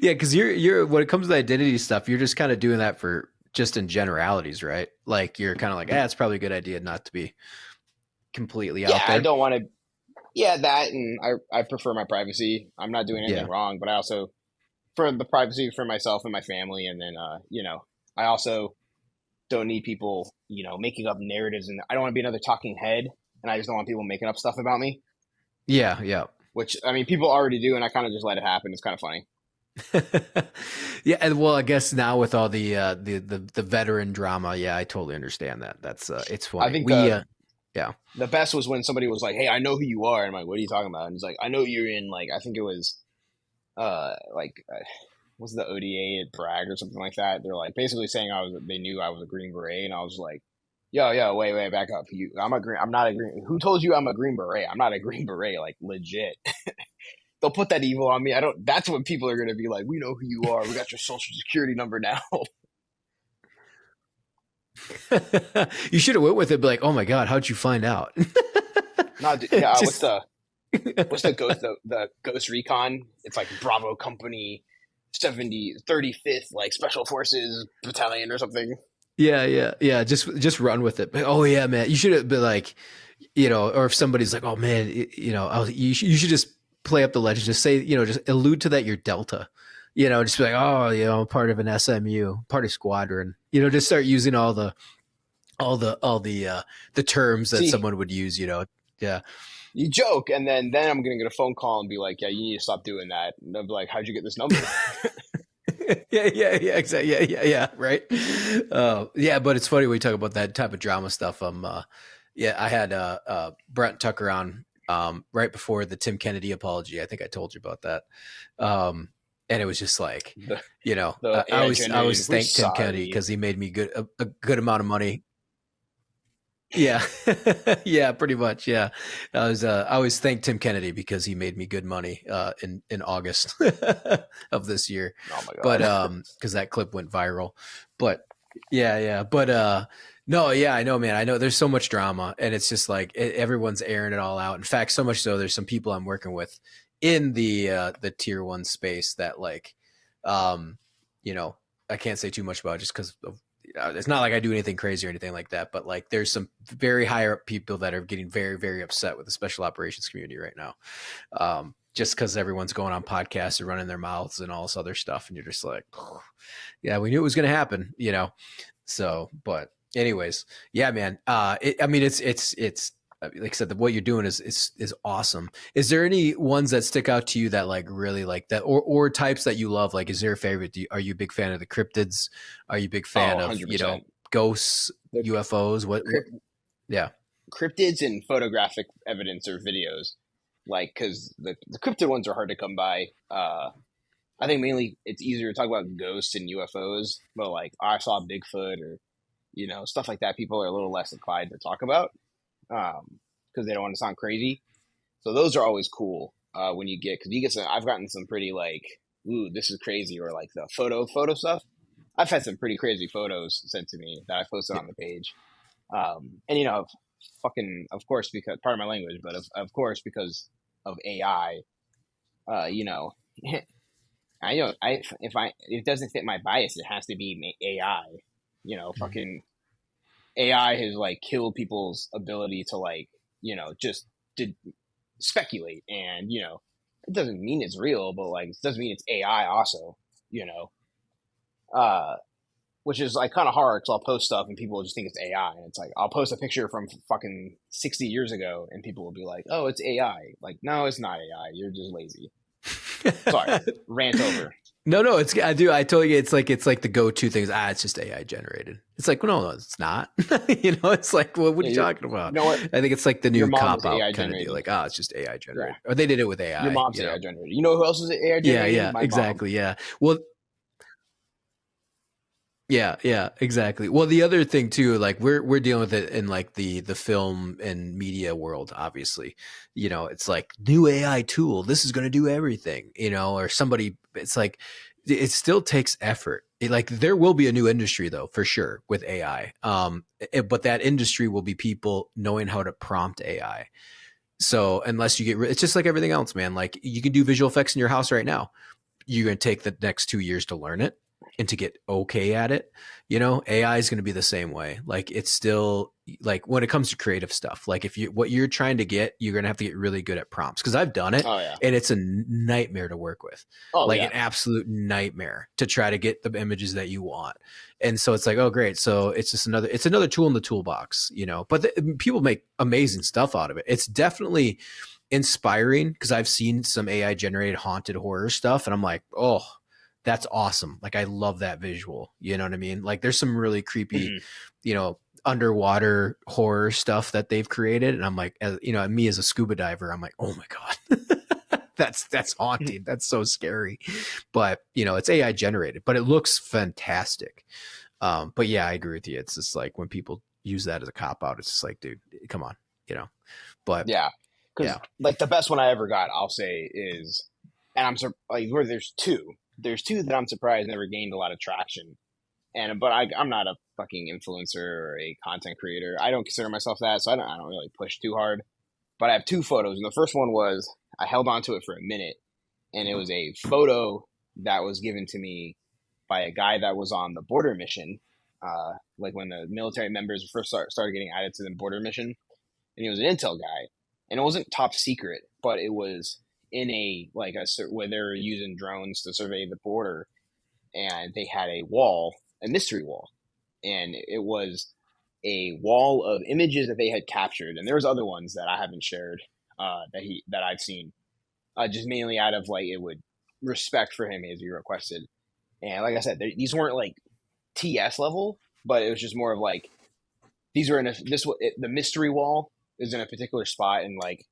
Speaker 1: Yeah, because you're when it comes to identity stuff, you're just kind of doing that for just in generalities, right? Like you're kind of like, it's probably a good idea not to be completely
Speaker 2: Yeah,
Speaker 1: out
Speaker 2: I
Speaker 1: there.
Speaker 2: don't want to. Yeah, that, and I prefer my privacy. I'm not doing anything
Speaker 1: Yeah.
Speaker 2: wrong, but I also for the privacy for myself and my family, and then I also don't need people making up narratives, and I don't want to be another talking head, and I just don't want people making up stuff about me.
Speaker 1: Yeah, yeah.
Speaker 2: Which I mean, people already do, and I kind of just let it happen. It's kind of funny.
Speaker 1: Yeah, and well, I guess now with all the veteran drama, yeah, I totally understand that. That's it's
Speaker 2: I
Speaker 1: funny.
Speaker 2: think
Speaker 1: We yeah.
Speaker 2: the best was when somebody was like, "Hey, I know who you are," and I'm like, "What are you talking about?" And he's like, "I know you're in like I think it was was the ODA at Bragg or something like that." They're like basically saying they knew I was a Green Beret, and I was like, "Yo, wait, back up. I'm not a Green. Who told you I'm a Green Beret? I'm not a Green Beret, like legit." They'll put that evil on me. I don't. That's what people are gonna be like. We know who you are. We got your social security number now.
Speaker 1: You should have went with it, be like, oh my god, how'd you find out?
Speaker 2: Not yeah.
Speaker 1: Just
Speaker 2: What's the Ghost Recon? It's like Bravo Company 35th like Special Forces Battalion or something.
Speaker 1: yeah. Just run with it. Oh yeah, man. You should have been like, or if somebody's like, oh man, you should just play up the legend. Just say, just allude to that you're Delta. Just be like, oh, part of an SMU, part of squadron. Just start using all the terms that
Speaker 2: See,
Speaker 1: someone would use. Yeah.
Speaker 2: you joke, and then I'm gonna get a phone call and be like, "Yeah, you need to stop doing that." And they'll be like, "How'd you get this number?"
Speaker 1: Yeah, exactly. Yeah, right. Yeah, but it's funny when we talk about that type of drama stuff. Yeah, I had Brent Tucker on right before the Tim Kennedy apology. I think I told you about that. And it was just like,
Speaker 2: The
Speaker 1: I always
Speaker 2: we're
Speaker 1: thank Tim Kennedy
Speaker 2: sorry.
Speaker 1: because he made me a good amount of money. Yeah, yeah, pretty much. Yeah, I always thank Tim Kennedy because he made me good money in August of this year,
Speaker 2: Oh my
Speaker 1: but
Speaker 2: god.
Speaker 1: because that clip went viral. But yeah, but no, yeah, I know, man. I know there's so much drama, and it's just like everyone's airing it all out. In fact, so much so there's some people I'm working with in the tier one space that like, I can't say too much about just because of it's not like I do anything crazy or anything like that, but like there's some very higher up people that are getting very, very upset with the special operations community right now. Just because everyone's going on podcasts and running their mouths and all this other stuff. And you're just like, yeah, we knew it was going to happen, So, but anyways, yeah, man. I mean, it's like I said, what you're doing is awesome. Is there any ones that stick out to you that like really like that, or types that you love? Like, is there a favorite? Are you a big fan of the cryptids? Are you a big fan
Speaker 2: Oh,
Speaker 1: of
Speaker 2: 100%.
Speaker 1: ghosts,
Speaker 2: The
Speaker 1: UFOs? What? Yeah,
Speaker 2: cryptids and photographic evidence or videos, like because the cryptid ones are hard to come by. I think mainly it's easier to talk about ghosts and UFOs, but like I saw Bigfoot or stuff like that. People are a little less inclined to talk about because they don't want to sound crazy. So those are always cool when you get because you get some. I've gotten some pretty like, ooh, this is crazy, or like the photo stuff. I've had some pretty crazy photos sent to me that I posted on the page. And fucking of course because part of my language, but of course because of AI, uh, you know, I if it doesn't fit my bias, it has to be AI. Fucking AI has like killed people's ability to like just to speculate, and it doesn't mean it's real, but like it doesn't mean it's AI also. You know, uh, which is like kind of hard because I'll post stuff and people will just think it's AI, and it's like I'll post a picture from fucking 60 years ago, and people will be like, "Oh, it's AI." Like, no, it's not AI. You're just lazy. Sorry, rant over.
Speaker 1: No, I totally get it's like the go-to things. It's just AI generated. It's like, well, no, it's not. It's like, well, what are
Speaker 2: Yeah,
Speaker 1: you talking about?
Speaker 2: you know what?
Speaker 1: I think it's like the
Speaker 2: Your
Speaker 1: new
Speaker 2: mom is
Speaker 1: cop out
Speaker 2: AI
Speaker 1: kind of deal.
Speaker 2: generated.
Speaker 1: Like, it's just AI
Speaker 2: Yeah,
Speaker 1: generated. Or they did it with
Speaker 2: your
Speaker 1: AI,
Speaker 2: mom's AI generated. You know who else is AI
Speaker 1: Yeah,
Speaker 2: generated? My mom.
Speaker 1: exactly. Yeah. Well, yeah, exactly. Well, the other thing too, like we're dealing with it in like the film and media world, obviously. It's like new AI tool. This is going to do everything, or somebody. It's like it still takes effort. Like there will be a new industry though, for sure, with AI. But that industry will be people knowing how to prompt AI. So unless you it's just like everything else, man. Like you can do visual effects in your house right now. You're going to take the next 2 years to learn it and to get okay at it. AI is going to be the same way. Like it's still like when it comes to creative stuff, like if you, what you're trying to get, you're going to have to get really good at prompts. Cause I've done it
Speaker 2: Oh yeah.
Speaker 1: and it's a nightmare to work with,
Speaker 2: Oh
Speaker 1: like
Speaker 2: yeah.
Speaker 1: an absolute nightmare to try to get the images that you want. And so it's like, oh great. So it's another tool in the toolbox, but people make amazing stuff out of it. It's definitely inspiring because I've seen some AI generated haunted horror stuff and I'm like, oh, that's awesome. Like I love that visual. You know what I mean? Like there's some really creepy,
Speaker 2: Mhm.
Speaker 1: underwater horror stuff that they've created. And I'm like, me as a scuba diver, I'm like, oh my God. That's haunting. That's so scary. But it's AI generated, but it looks fantastic. But yeah, I agree with you. It's just like when people use that as a cop out, it's just like, dude, come on, but
Speaker 2: Yeah, because
Speaker 1: yeah.
Speaker 2: like the best one I ever got, I'll say is, and like where there's two. There's two that I'm surprised never gained a lot of traction. I'm not a fucking influencer or a content creator. I don't consider myself that, so I don't really push too hard. But I have two photos, and the first one was I held on to it for a minute, and it was a photo that was given to me by a guy that was on the border mission, like when the military members first started getting added to the border mission, and he was an intel guy, and it wasn't top secret, but it was in a like a where they were using drones to survey the border, and they had a mystery wall, and it was a wall of images that they had captured, and there was other ones that I haven't shared that I've seen, just mainly out of like it would respect for him as he requested. And like I said, these weren't like TS level, but it was just more of like these were in the mystery wall is in a particular spot, and like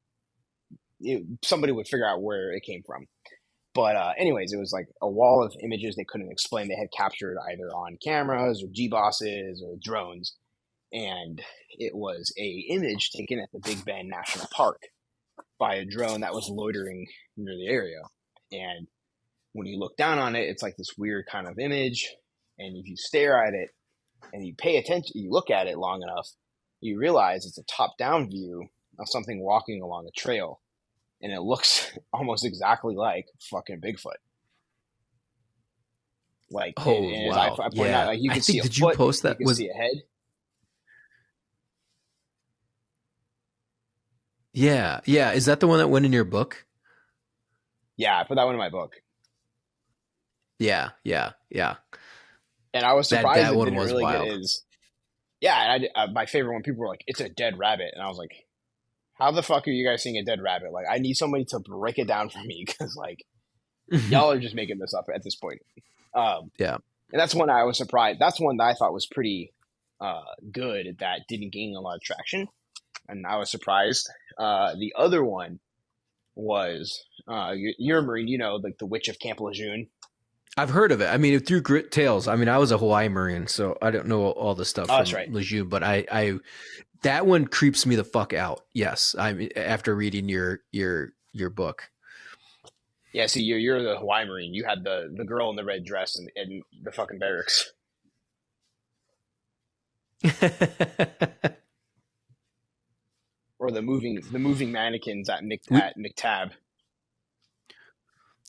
Speaker 2: somebody would figure out where it came from. But anyways, it was like a wall of images they couldn't explain. They had captured either on cameras or G bosses or drones, and it was a image taken at the Big Bend National Park by a drone that was loitering near the area. And when you look down on it, it's like this weird kind of image. And if you stare at it and you pay attention, you look at it long enough, you realize it's a top-down view of something walking along a trail, and it looks almost exactly like fucking Bigfoot. Like,
Speaker 1: Oh
Speaker 2: and as
Speaker 1: wow,
Speaker 2: I point out,
Speaker 1: yeah.
Speaker 2: like you
Speaker 1: I
Speaker 2: can see
Speaker 1: think
Speaker 2: a
Speaker 1: did you
Speaker 2: foot,
Speaker 1: post
Speaker 2: you
Speaker 1: that?
Speaker 2: can see a head.
Speaker 1: Yeah. Is that the one that went in your book?
Speaker 2: Yeah, I put that one in my book,
Speaker 1: Yeah.
Speaker 2: and I was surprised
Speaker 1: That
Speaker 2: it
Speaker 1: one
Speaker 2: didn't
Speaker 1: was
Speaker 2: really get
Speaker 1: wild.
Speaker 2: as yeah. And my favorite one, people were like, "It's a dead rabbit," and I was like, "How the fuck are you guys seeing a dead rabbit? Like, I need somebody to break it down for me because like y'all are just making this up at this point." Um,
Speaker 1: Yeah.
Speaker 2: and that's one I was surprised. That's one that I thought was pretty good that didn't gain a lot of traction, and I was surprised. The other one was you're a Marine, you know, like the Witch of Camp Lejeune.
Speaker 1: I've heard of it. I mean, through Grit Tales. I mean, I was a Hawaii Marine, so I don't know all the stuff
Speaker 2: Oh, that's
Speaker 1: from
Speaker 2: right.
Speaker 1: Lejeune, but I that one creeps me the fuck out. Yes, I after reading your book.
Speaker 2: Yeah, see, you're the Hawaii Marine. You had the girl in the red dress in the fucking barracks, or the moving mannequins
Speaker 1: we
Speaker 2: at McTab.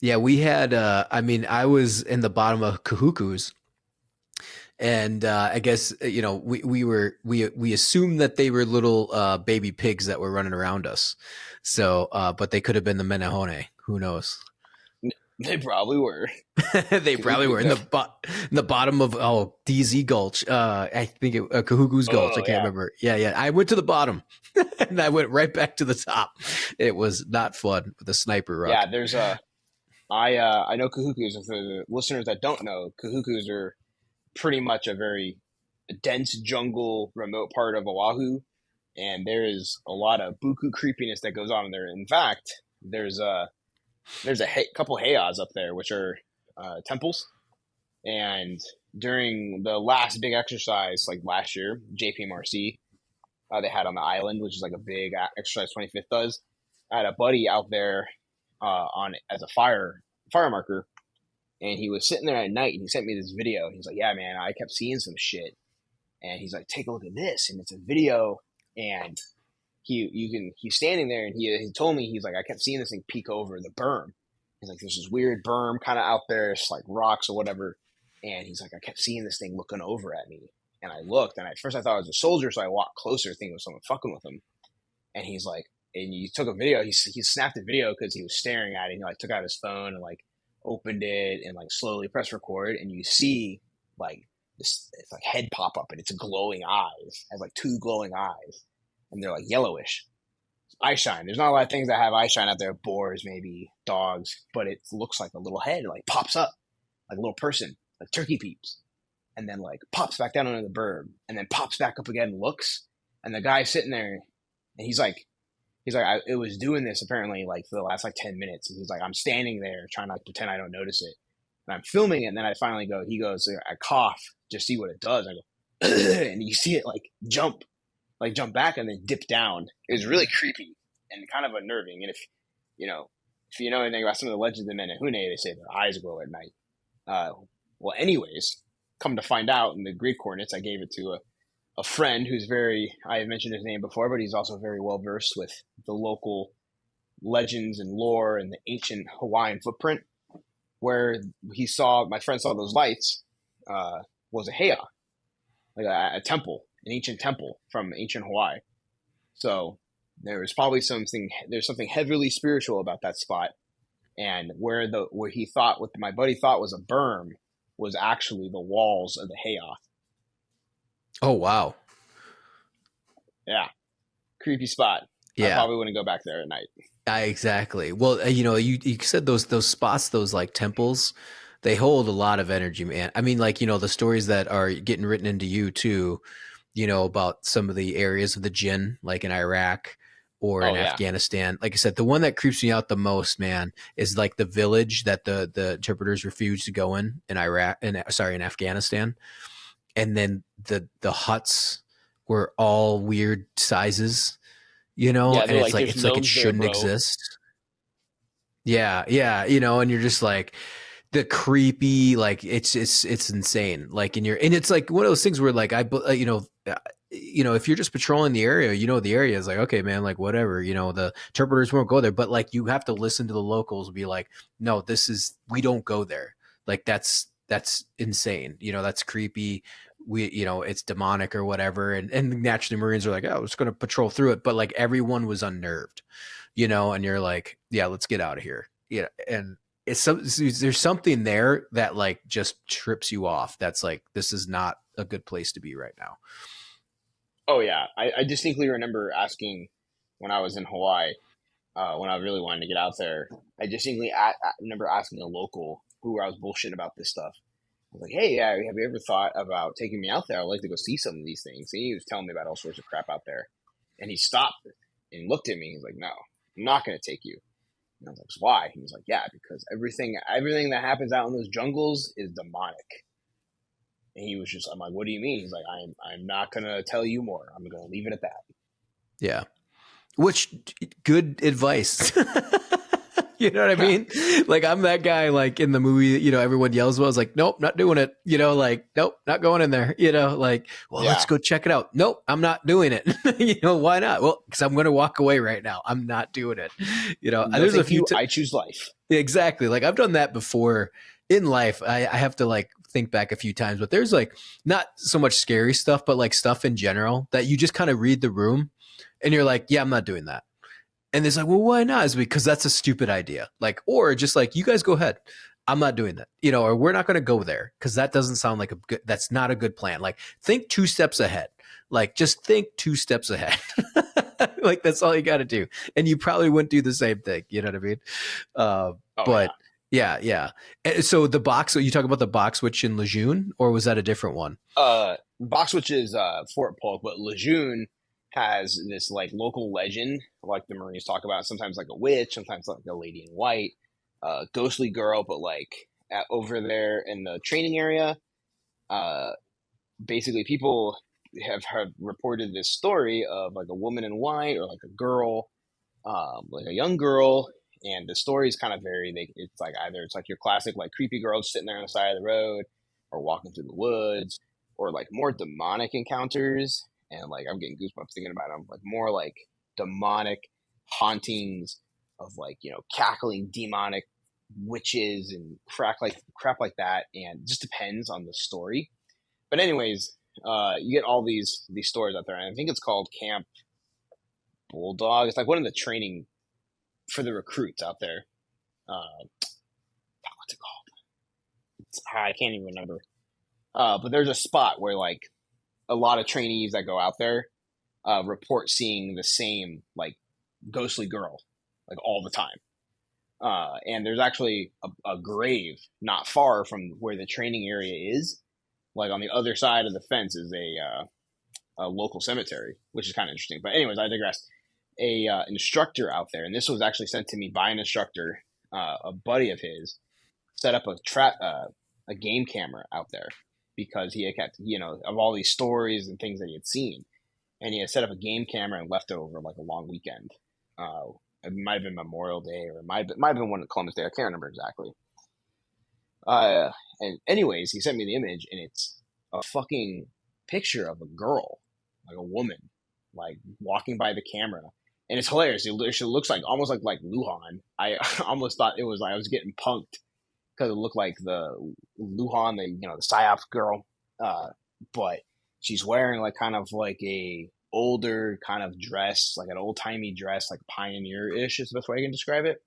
Speaker 1: yeah, we had I mean, I was in the bottom of Kahuku's, and I guess we assumed that they were little baby pigs that were running around us. So but they could have been the Menehone. Who knows?
Speaker 2: They probably were.
Speaker 1: They probably were in
Speaker 2: The,
Speaker 1: the bottom of DZ Gulch. I think Kahuku's Gulch. I
Speaker 2: oh
Speaker 1: can't
Speaker 2: yeah,
Speaker 1: remember. Yeah. I went to the bottom, and I went right back to the top. It was not fun with a sniper
Speaker 2: yeah.
Speaker 1: ruck.
Speaker 2: There's a I know Kahukus. For the listeners that don't know, Kahukus are pretty much a very dense jungle, remote part of Oahu, and there is a lot of buku creepiness that goes on in there. In fact, there's a couple heiaus up there, which are temples. And during the last big exercise, like last year, JPMRC, they had on the island, which is like a big exercise 25th does. I had a buddy out there on as a fire marker, and he was sitting there at night, and he sent me this video. He's like, "Yeah, man, I kept seeing some shit," and he's like, "Take a look at this," and it's a video, and he's standing there, and he told me, he's like, "I kept seeing this thing peek over the berm." He's like, "There's this weird berm kind of out there, it's like rocks or whatever," and he's like, "I kept seeing this thing looking over at me." And I looked, and at first I thought it was a soldier, so I walked closer, thinking it was someone fucking with him. And he's like, and you took a video. He snapped a video because he was staring at it. He like took out his phone and like opened it and like slowly pressed record, and you see like this it's like head pop up, and it's glowing eyes. It has like two glowing eyes, and they're like yellowish. Eye shine. There's not a lot of things that have eye shine out there. Boars, maybe dogs, but it looks like a little head. It like pops up like a little person, like turkey peeps, and then like pops back down under the berm, and then pops back up again, and looks, and the guy's sitting there, and he's like, it was doing this apparently like for the last like 10 minutes. And he's like, I'm standing there trying to like, pretend I don't notice it. And I'm filming it. And then I finally go, he goes, I cough, just see what it does. I go, and you see it like jump back and then dip down. It was really creepy and kind of unnerving. And if you know anything about some of the legends of Menehune, they say their eyes glow at night. Well, anyways, come to find out in the Greek coordinates, I gave it to a friend who's I have mentioned his name before, but he's also very well versed with the local legends and lore and the ancient Hawaiian footprint. Where my friend saw those lights, was a heiau, like a temple, an ancient temple from ancient Hawaii. So there's something heavily spiritual about that spot. And where what my buddy thought was a berm was actually the walls of the heiau.
Speaker 1: Oh wow.
Speaker 2: Yeah, creepy spot. I
Speaker 1: Yeah.
Speaker 2: probably wouldn't go back there at night.
Speaker 1: Exactly. Well, you said those spots, those like temples, they hold a lot of energy, man. I mean, like, the stories that are getting written into you too, about some of the areas of the jinn, like in Iraq or in
Speaker 2: Oh yeah,
Speaker 1: Afghanistan. Like I said, the one that creeps me out the most, man, is like the village that the interpreters refused to go in Iraq, in Afghanistan. And then the huts were all weird sizes,
Speaker 2: yeah.
Speaker 1: and
Speaker 2: They're
Speaker 1: it's
Speaker 2: like,
Speaker 1: like
Speaker 2: there's
Speaker 1: it's like it
Speaker 2: gnomes there,
Speaker 1: shouldn't
Speaker 2: bro.
Speaker 1: exist. Yeah, and you're just like the creepy, like it's insane. Like and it's like one of those things where like if you're just patrolling the area, the area is like, okay, man, like whatever, the interpreters won't go there, but like you have to listen to the locals be like, no, we don't go there. Like that's insane. That's creepy. It's demonic or whatever. And naturally Marines are like, oh, we're just going to patrol through it. But like everyone was unnerved, and you're like, yeah, let's get out of here. Yeah. And there's something there that like just trips you off. That's like, this is not a good place to be right now.
Speaker 2: Oh yeah, I distinctly remember asking when I was in Hawaii, when I really wanted to get out there. I distinctly remember asking a local who I was bullshitting about this stuff. I was like, "Hey, yeah, have you ever thought about taking me out there? I'd like to go see some of these things." And he was telling me about all sorts of crap out there. And he stopped and looked at me. He's like, "No, I'm not going to take you." And I was like, why? He was like, yeah, because everything that happens out in those jungles is demonic. And he was just, I'm like, what do you mean? He's like, I'm not gonna tell you more. I'm gonna leave it at that.
Speaker 1: Yeah. Which good advice. You know what I mean? Like I'm that guy like in the movie, you know, everyone yells about. I was like, nope, not doing it. You know, like, nope, not going in there. You know, like, well, let's
Speaker 2: Yeah.
Speaker 1: go check it out. Nope, I'm not doing it. You know, why not? Well, because I'm going to walk away right now. I'm not doing it. You know,
Speaker 2: No,
Speaker 1: there's a
Speaker 2: thank
Speaker 1: few.
Speaker 2: you. I choose life.
Speaker 1: Exactly. Like I've done that before in life. I have to like think back a few times, but there's like not so much scary stuff, but like stuff in general that you just kind of read the room and you're like, yeah, I'm not doing that. And it's like, well, why not? Is because that's a stupid idea. Like, or just like, you guys go ahead. I'm not doing that, you know, or we're not going to go there because that doesn't sound like that's not a good plan. Like, think 2 steps ahead. Like, just think 2 steps ahead. Like, that's all you got to do. And you probably wouldn't do the same thing. You know what I mean?
Speaker 2: Oh yeah.
Speaker 1: But yeah, yeah. And so the box, so you talk about the box witch in Lejeune, or was that a different one?
Speaker 2: Boxwitch is Fort Polk, but Lejeune has this like local legend, like the Marines talk about. Sometimes like a witch, sometimes like a lady in white, ghostly girl. But like over there in the training area, uh, basically people have reported this story of like a woman in white or like a girl, like a young girl. And the stories kind of vary. It's like either it's like your classic like creepy girl just sitting there on the side of the road, or walking through the woods, or like more demonic encounters. And like I'm getting goosebumps thinking about them. Like more like demonic hauntings of like cackling demonic witches and crap like that. And it just depends on the story. But anyways, you get all these stories out there, and I think it's called Camp Bulldog. It's like one of the training for the recruits out there. What's it called? I can't even remember. But there's a spot where like a lot of trainees that go out there report seeing the same like ghostly girl like all the time. And there's actually a grave not far from where the training area is. Like on the other side of the fence is a local cemetery, which is kind of interesting. But anyways, I digress. A instructor out there, and this was actually sent to me by an instructor, a buddy of his, set up a game camera out there because he had kept of all these stories and things that he had seen, and he had set up a game camera and left it over like a long weekend. It might have been Memorial Day, or it might have been one of Columbus Day. I can't remember exactly. And anyways, he sent me the image, and it's a fucking picture of a girl, like a woman, like walking by the camera. And it's hilarious. It looks like almost like Luhan. I almost thought it was like I was getting punked because it looked like the Luhan, the psyops girl. But she's wearing like kind of like a older kind of dress, like an old timey dress, like pioneer-ish is the best way I can describe it.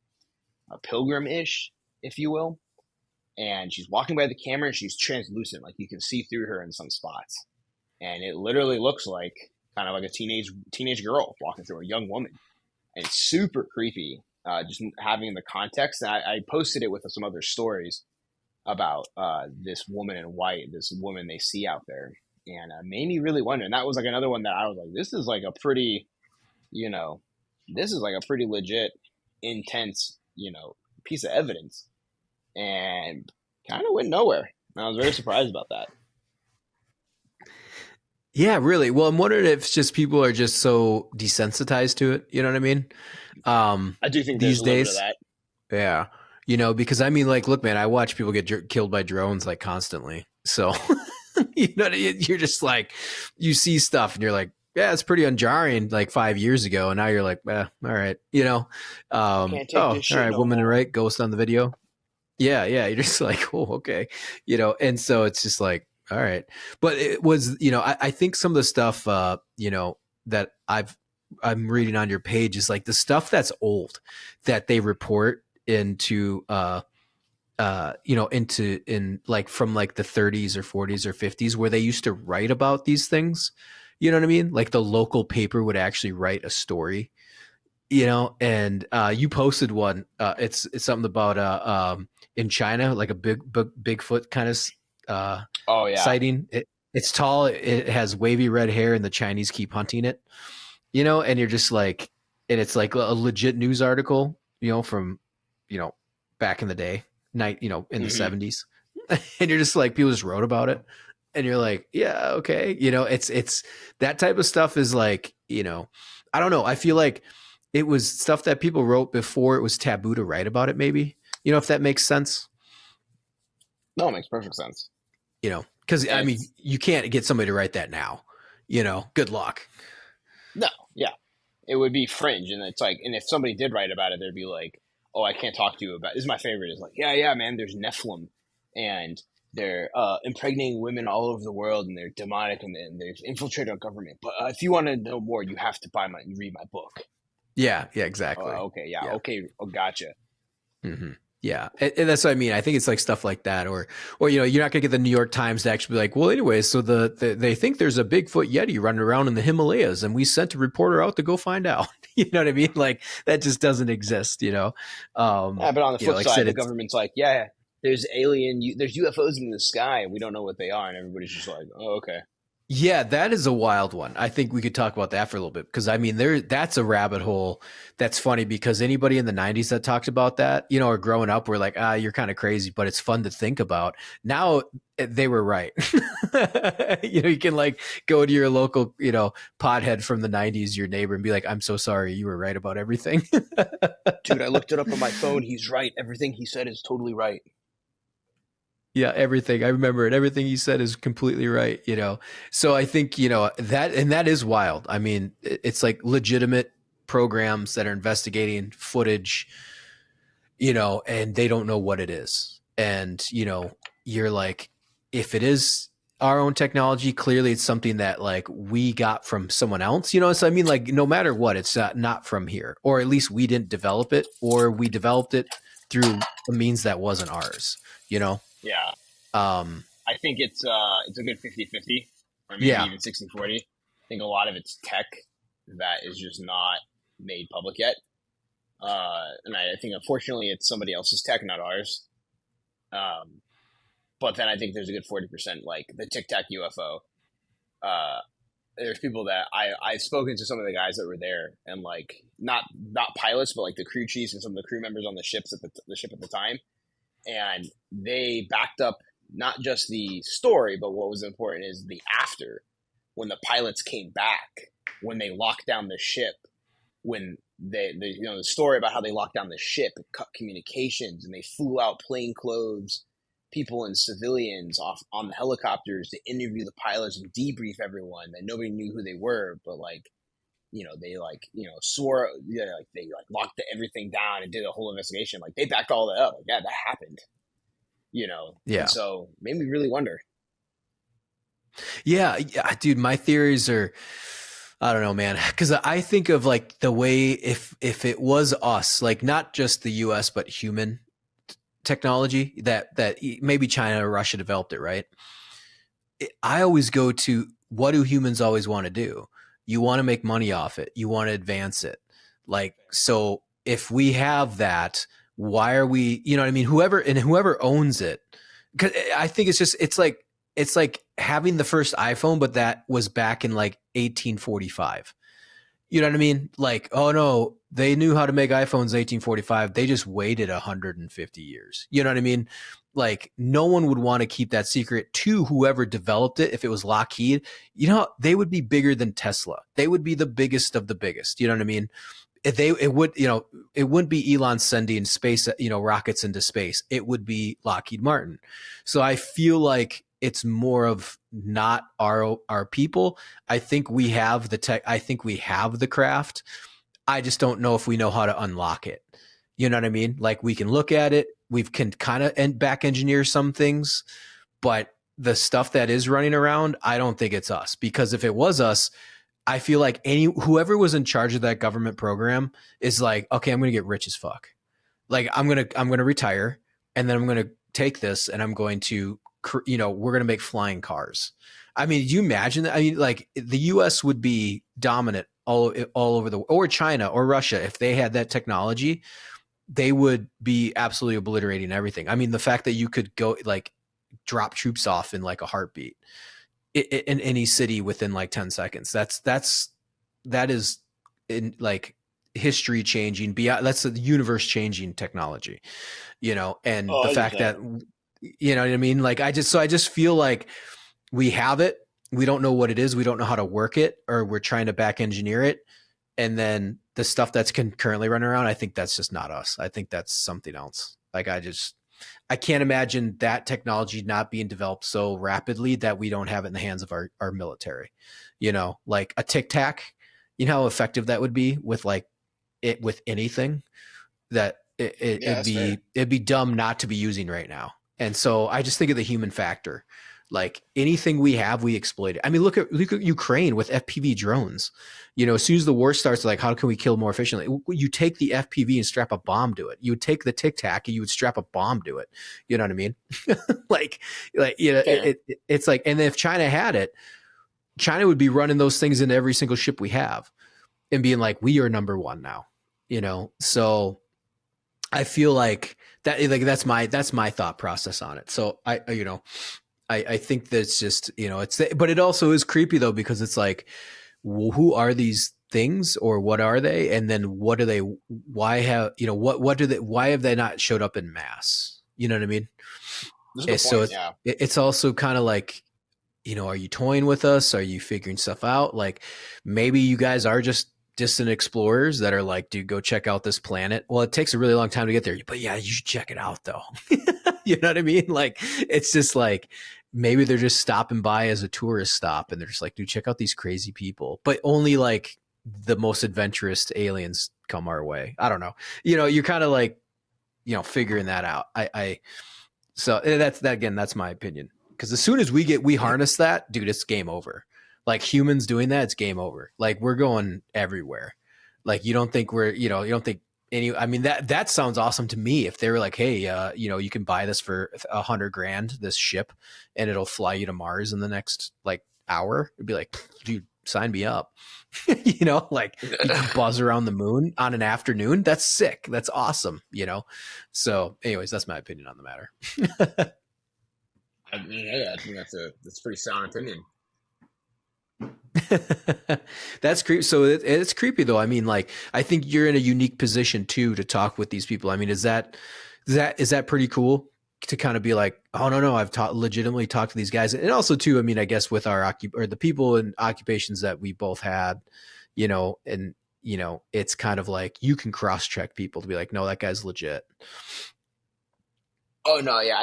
Speaker 2: A pilgrim-ish, if you will. And she's walking by the camera and she's translucent, like you can see through her in some spots. And it literally looks like kind of like a teenage girl walking through, a young woman. And it's super creepy, just having the context. And I posted it with some other stories about this woman in white, this woman they see out there. And made me really wonder. And that was like another one that I was like, this is like a pretty, this is like a pretty legit, intense, piece of evidence. And kind of went nowhere. And I was very surprised about that.
Speaker 1: Yeah, really. Well, I'm wondering if it's just people are just so desensitized to it. You know what I mean?
Speaker 2: I do think
Speaker 1: These
Speaker 2: there's a little bit of
Speaker 1: days,
Speaker 2: that.
Speaker 1: yeah. Because I mean, like, look, man, I watch people get killed by drones like constantly. So, you're just like, you see stuff and you're like, yeah, it's pretty unjarring like 5 years ago. And now you're like, all right,
Speaker 2: Can't take this shit
Speaker 1: all right,
Speaker 2: no
Speaker 1: woman in
Speaker 2: more.
Speaker 1: right, ghost on the video. Yeah, yeah. You're just like, oh, okay. And so it's just like, all right. But it was, I think some of the stuff, that I'm reading on your page is like the stuff that's old that they report into, in like from like the 30s or 40s or 50s where they used to write about these things. You know what I mean? Like the local paper would actually write a story, and you posted one. It's something about in China, like a Bigfoot kind of
Speaker 2: Oh yeah.
Speaker 1: sighting. It's tall. It has wavy red hair, and the Chinese keep hunting it. And you're just like, and it's like a legit news article, from you know, back in the day, in the
Speaker 2: Hmm.
Speaker 1: 70s. And you're just like, people just wrote about it. And you're like, yeah, okay. It's that type of stuff is like, I don't know. I feel like it was stuff that people wrote before it was taboo to write about it, maybe, if that makes sense,
Speaker 2: No, it makes perfect sense.
Speaker 1: because I
Speaker 2: And
Speaker 1: mean, you can't get somebody to write that now, good luck.
Speaker 2: no, yeah, it would be fringe, and it's like, and if somebody did write about it, they'd be like, "Oh, I can't talk to you about." This is my favorite. Is like, yeah, yeah, man. There's Nephilim, and they're impregnating women all over the world, and they're demonic, and they've infiltrated our government. But if you want to know more, you have to read my book.
Speaker 1: Yeah. Yeah, exactly.
Speaker 2: Okay, yeah,
Speaker 1: Yeah.
Speaker 2: okay, oh, gotcha.
Speaker 1: Hmm. Yeah, and that's what I mean. I think it's like stuff like that, or you're not gonna get the New York Times to actually be like, well, anyway, so they think there's a Bigfoot Yeti running around in the Himalayas, and we sent a reporter out to go find out. You know what I mean? Like that just doesn't exist.
Speaker 2: Yeah, but on the flip
Speaker 1: Like I
Speaker 2: side,
Speaker 1: said,
Speaker 2: the
Speaker 1: it's
Speaker 2: government's like, yeah, there's UFOs in the sky, and we don't know what they are, and everybody's just like, oh, okay.
Speaker 1: yeah, that is a wild one. I think we could talk about that for a little bit because I mean, that's a rabbit hole. That's funny because anybody in the '90s that talked about that, or growing up, were like, you're kind of crazy, but it's fun to think about. Now they were right. You can like go to your local, pothead from the '90s, your neighbor, and be like, I'm so sorry, you were right about everything.
Speaker 2: Dude, I looked it up on my phone. He's right. Everything he said is totally right.
Speaker 1: Yeah, everything. I remember it. Everything you said is completely right. So I think, that, and that is wild. I mean, it's like legitimate programs that are investigating footage, and they don't know what it is. And, you're like, if it is our own technology, clearly it's something that like we got from someone else. So I mean, like, no matter what, it's not from here, or at least we didn't develop it, or we developed it through a means that wasn't ours, you know?
Speaker 2: Yeah,
Speaker 1: Um,
Speaker 2: I think it's a good 50-50, or maybe
Speaker 1: yeah.
Speaker 2: even 60-40. I think a lot of it's tech that is just not made public yet. And I think unfortunately it's somebody else's tech, not ours. Um, but then I think there's a good 40% like the Tic Tac UFO. Uh, there's people that I've spoken to some of the guys that were there, and like not pilots, but like the crew chiefs and some of the crew members on the ship at the time, and they backed up not just the story, but what was important is the after, when the pilots came back, when they locked down the ship, when the story about how they locked down the ship, cut communications, and they flew out plain clothes people and civilians off on the helicopters to interview the pilots and debrief everyone that nobody knew who they were, but like they like swore, like they like locked everything down and did a whole investigation, like they backed all that up, like yeah, that happened, and
Speaker 1: Yeah.
Speaker 2: so made me really wonder.
Speaker 1: Yeah. Yeah. Dude, my theories are, I don't know, man. Cause I think of like the way if it was us, like not just the US, but human technology that maybe China or Russia developed it, right? I always go to what do humans always want to do? You want to make money off it. You want to advance it. Like, so if we have that, why are we, you know what I mean? Whoever owns it, because I think it's like having the first iPhone, but that was back in like 1845. You know what I mean? Like, oh no, they knew how to make iPhones in 1845. They just waited 150 years. You know what I mean? Like, no one would want to keep that secret to whoever developed it. If it was Lockheed, they would be bigger than Tesla. They would be the biggest of the biggest. You know what I mean? It would, it wouldn't be Elon sending space, rockets into space. It would be Lockheed Martin. So I feel like it's more of not our people. I think we have the tech. I think we have the craft. I just don't know if we know how to unlock it. You know what I mean? Like we can look at it. We can kind of back engineer some things, but the stuff that is running around, I don't think it's us, because if it was us, I feel like whoever was in charge of that government program is like, okay, I'm going to get rich as fuck. Like I'm going to retire, and then I'm going to take this and I'm going to, we're going to make flying cars. I mean, do you imagine that? I mean, like the US would be dominant all over or China or Russia. If they had that technology, they would be absolutely obliterating everything. I mean, the fact that you could go like drop troops off in like a heartbeat in any city within like 10 seconds. That is in like history changing, beyond that's the universe changing technology, and the
Speaker 2: Oh,
Speaker 1: fact
Speaker 2: 100%.
Speaker 1: that, you know what I mean? Like, I just feel like we have it. We don't know what it is. We don't know how to work it, or we're trying to back engineer it. And then the stuff that's currently running around, I think that's just not us. I think that's something else. Like, I can't imagine that technology not being developed so rapidly that we don't have it in the hands of our military. Like a Tic Tac, how effective that would be with like it with anything that
Speaker 2: Yeah, that's fair.
Speaker 1: it'd be dumb not to be using right now. And so I just think of the human factor. Like anything we have, we exploit it. I mean, look at Ukraine with FPV drones. As soon as the war starts, like, how can we kill more efficiently? You take the FPV and strap a bomb to it. You would take the Tic Tac and you would strap a bomb to it. You know what I mean? like,
Speaker 2: Fair.
Speaker 1: it's like, and if China had it, China would be running those things into every single ship we have and being like, we are number one now. So I feel like that, like, that's my thought process on it. So I think that's just, but it also is creepy though, because it's like, who are these things, or what are they? And then what do they, why have, why have they not showed up in mass? You know what I mean?
Speaker 2: That's a good
Speaker 1: So
Speaker 2: point. Yeah.
Speaker 1: it's also kind of like, are you toying with us? Are you figuring stuff out? Like, maybe you guys are just distant explorers that are like, dude, go check out this planet. Well, it takes a really long time to get there, but yeah, you should check it out though. You know what I mean? Like, it's just like, maybe they're just stopping by as a tourist stop and they're just like, dude, check out these crazy people, but only like the most adventurous aliens come our way. I don't know. You're kind of like, figuring that out. So that's that again, that's my opinion. Because as soon as we harness that, dude, it's game over. Like humans doing that, it's game over. Like we're going everywhere. Like you don't think you don't think I mean, that sounds awesome to me. If they were like, hey, you can buy this for $100,000, this ship, and it'll fly you to Mars in the next like hour, it'd be like, dude, sign me up. Like you can buzz around the moon on an afternoon. That's sick. That's awesome. So anyways, that's my opinion on the matter.
Speaker 2: I mean, yeah, I think that's a pretty sound opinion.
Speaker 1: That's creepy. So it's creepy though. I mean, like, I think you're in a unique position too to talk with these people. I mean, is that pretty cool to kind of be like, oh no, I've legitimately talked to these guys, and also too, I mean, I guess with our or the people and occupations that we both had, and it's kind of like you can cross check people to be like, no, that guy's legit.
Speaker 2: Oh no, yeah,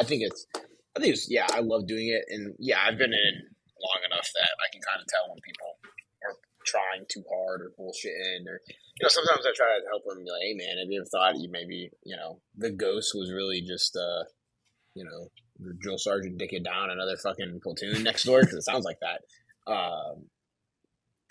Speaker 2: yeah, I love doing it, and yeah, I've been in it long enough that I can kind of tell when people are trying too hard or bullshitting, or sometimes I try to help them and be like, hey man, have you ever thought you maybe the ghost was really just the drill sergeant dicking down another fucking platoon next door, because it sounds like that.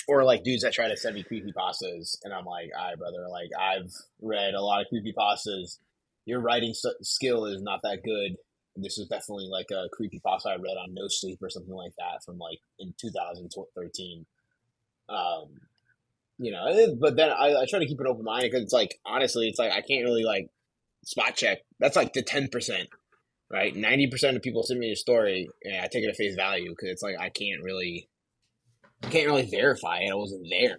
Speaker 2: Or like dudes that try to send me creepypastas, and I'm like, all right, brother, like I've read a lot of creepypastas. Your writing skill is not that good. This is definitely like a creepypasta I read on No Sleep or something like that from like in 2013. But then I try to keep an open mind, because it's like, honestly, it's like I can't really like spot check. That's like the 10%, right? 90% of people send me a story and I take it at face value, because it's like I can't really verify it. I wasn't there.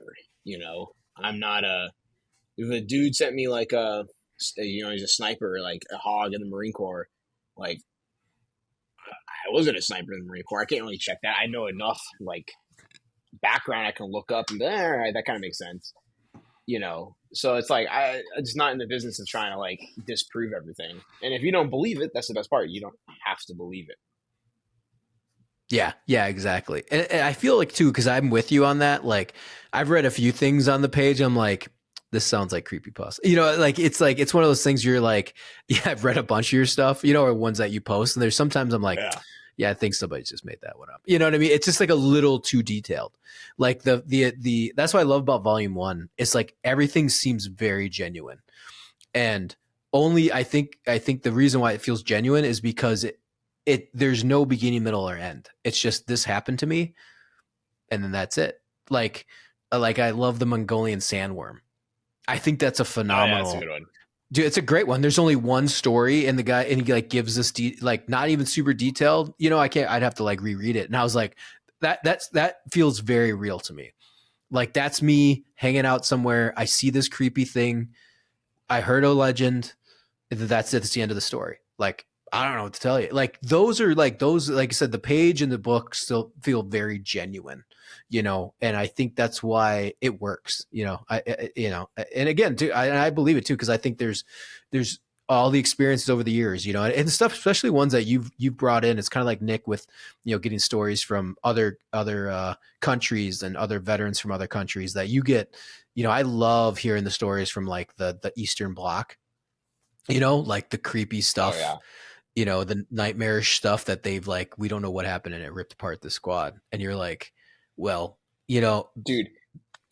Speaker 2: I'm not if a dude sent me like he's a sniper, like a hog in the Marine Corps, like I wasn't a sniper in the Marine Corps. I can't really check that. I know enough like background I can look up and be, all right, that kind of makes sense. So it's like I'm just not in the business of trying to like disprove everything. And if you don't believe it, that's the best part. You don't have to believe it.
Speaker 1: Yeah, exactly. And I feel like too, because I'm with you on that. Like, I've read a few things on the page. I'm like, this sounds like creepypasta. Like it's one of those things you're like, yeah, I've read a bunch of your stuff, or ones that you post. And there's sometimes I'm like, yeah, I think somebody just made that one up. You know what I mean? It's just like a little too detailed. Like the that's what I love about Volume 1. It's like everything seems very genuine. And only I think the reason why it feels genuine is because there's no beginning, middle, or end. It's just, this happened to me, and then that's it. Like I love the Mongolian sandworm. I think that's a phenomenal.
Speaker 2: Oh, yeah, that's a good one.
Speaker 1: Dude, it's a great one. There's only one story, and he like gives this like not even super detailed. I'd have to like reread it, and I was like, that feels very real to me. Like that's me hanging out somewhere. I see this creepy thing. I heard a legend. That's it. That's the end of the story. Like, I don't know what to tell you. Like those, like I said, the page and the book still feel very genuine, and I think that's why it works, and again, too, I believe it too. Cause I think there's all the experiences over the years, and stuff, especially ones that you've brought in. It's kind of like Nick with, getting stories from other countries and other veterans from other countries that you get, I love hearing the stories from like the Eastern Bloc, like the creepy
Speaker 2: Oh
Speaker 1: stuff,
Speaker 2: yeah,
Speaker 1: the nightmarish stuff that they've like, we don't know what happened and it ripped apart the squad. And you're like, well,
Speaker 2: dude.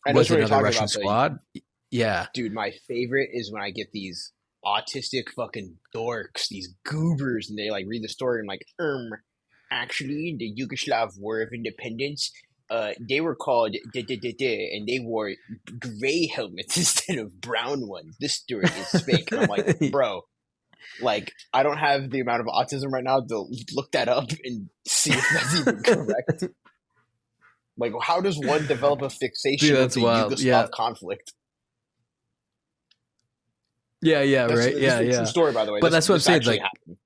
Speaker 2: I know
Speaker 1: was
Speaker 2: what
Speaker 1: it
Speaker 2: you're
Speaker 1: another
Speaker 2: talking
Speaker 1: Russian
Speaker 2: about.
Speaker 1: squad? Yeah.
Speaker 2: Dude, my favorite is when I get these autistic fucking dorks, these goobers, and they like read the story and like, actually, the Yugoslav War of Independence, they were called da da da da, and they wore gray helmets instead of brown ones. This story is fake. And I'm like, bro, like, I don't have the amount of autism right now to look that up and see if that's even correct. Like, how does one develop a
Speaker 1: Dude,
Speaker 2: fixation with
Speaker 1: that's
Speaker 2: the
Speaker 1: wild. Yeah.
Speaker 2: Yugoslav conflict?
Speaker 1: Yeah. Yeah.
Speaker 2: That's
Speaker 1: Right.
Speaker 2: this
Speaker 1: Yeah.
Speaker 2: is a true
Speaker 1: Yeah.
Speaker 2: story, by the way.
Speaker 1: But that's what I'm
Speaker 2: This
Speaker 1: saying.
Speaker 2: actually
Speaker 1: Like
Speaker 2: happened.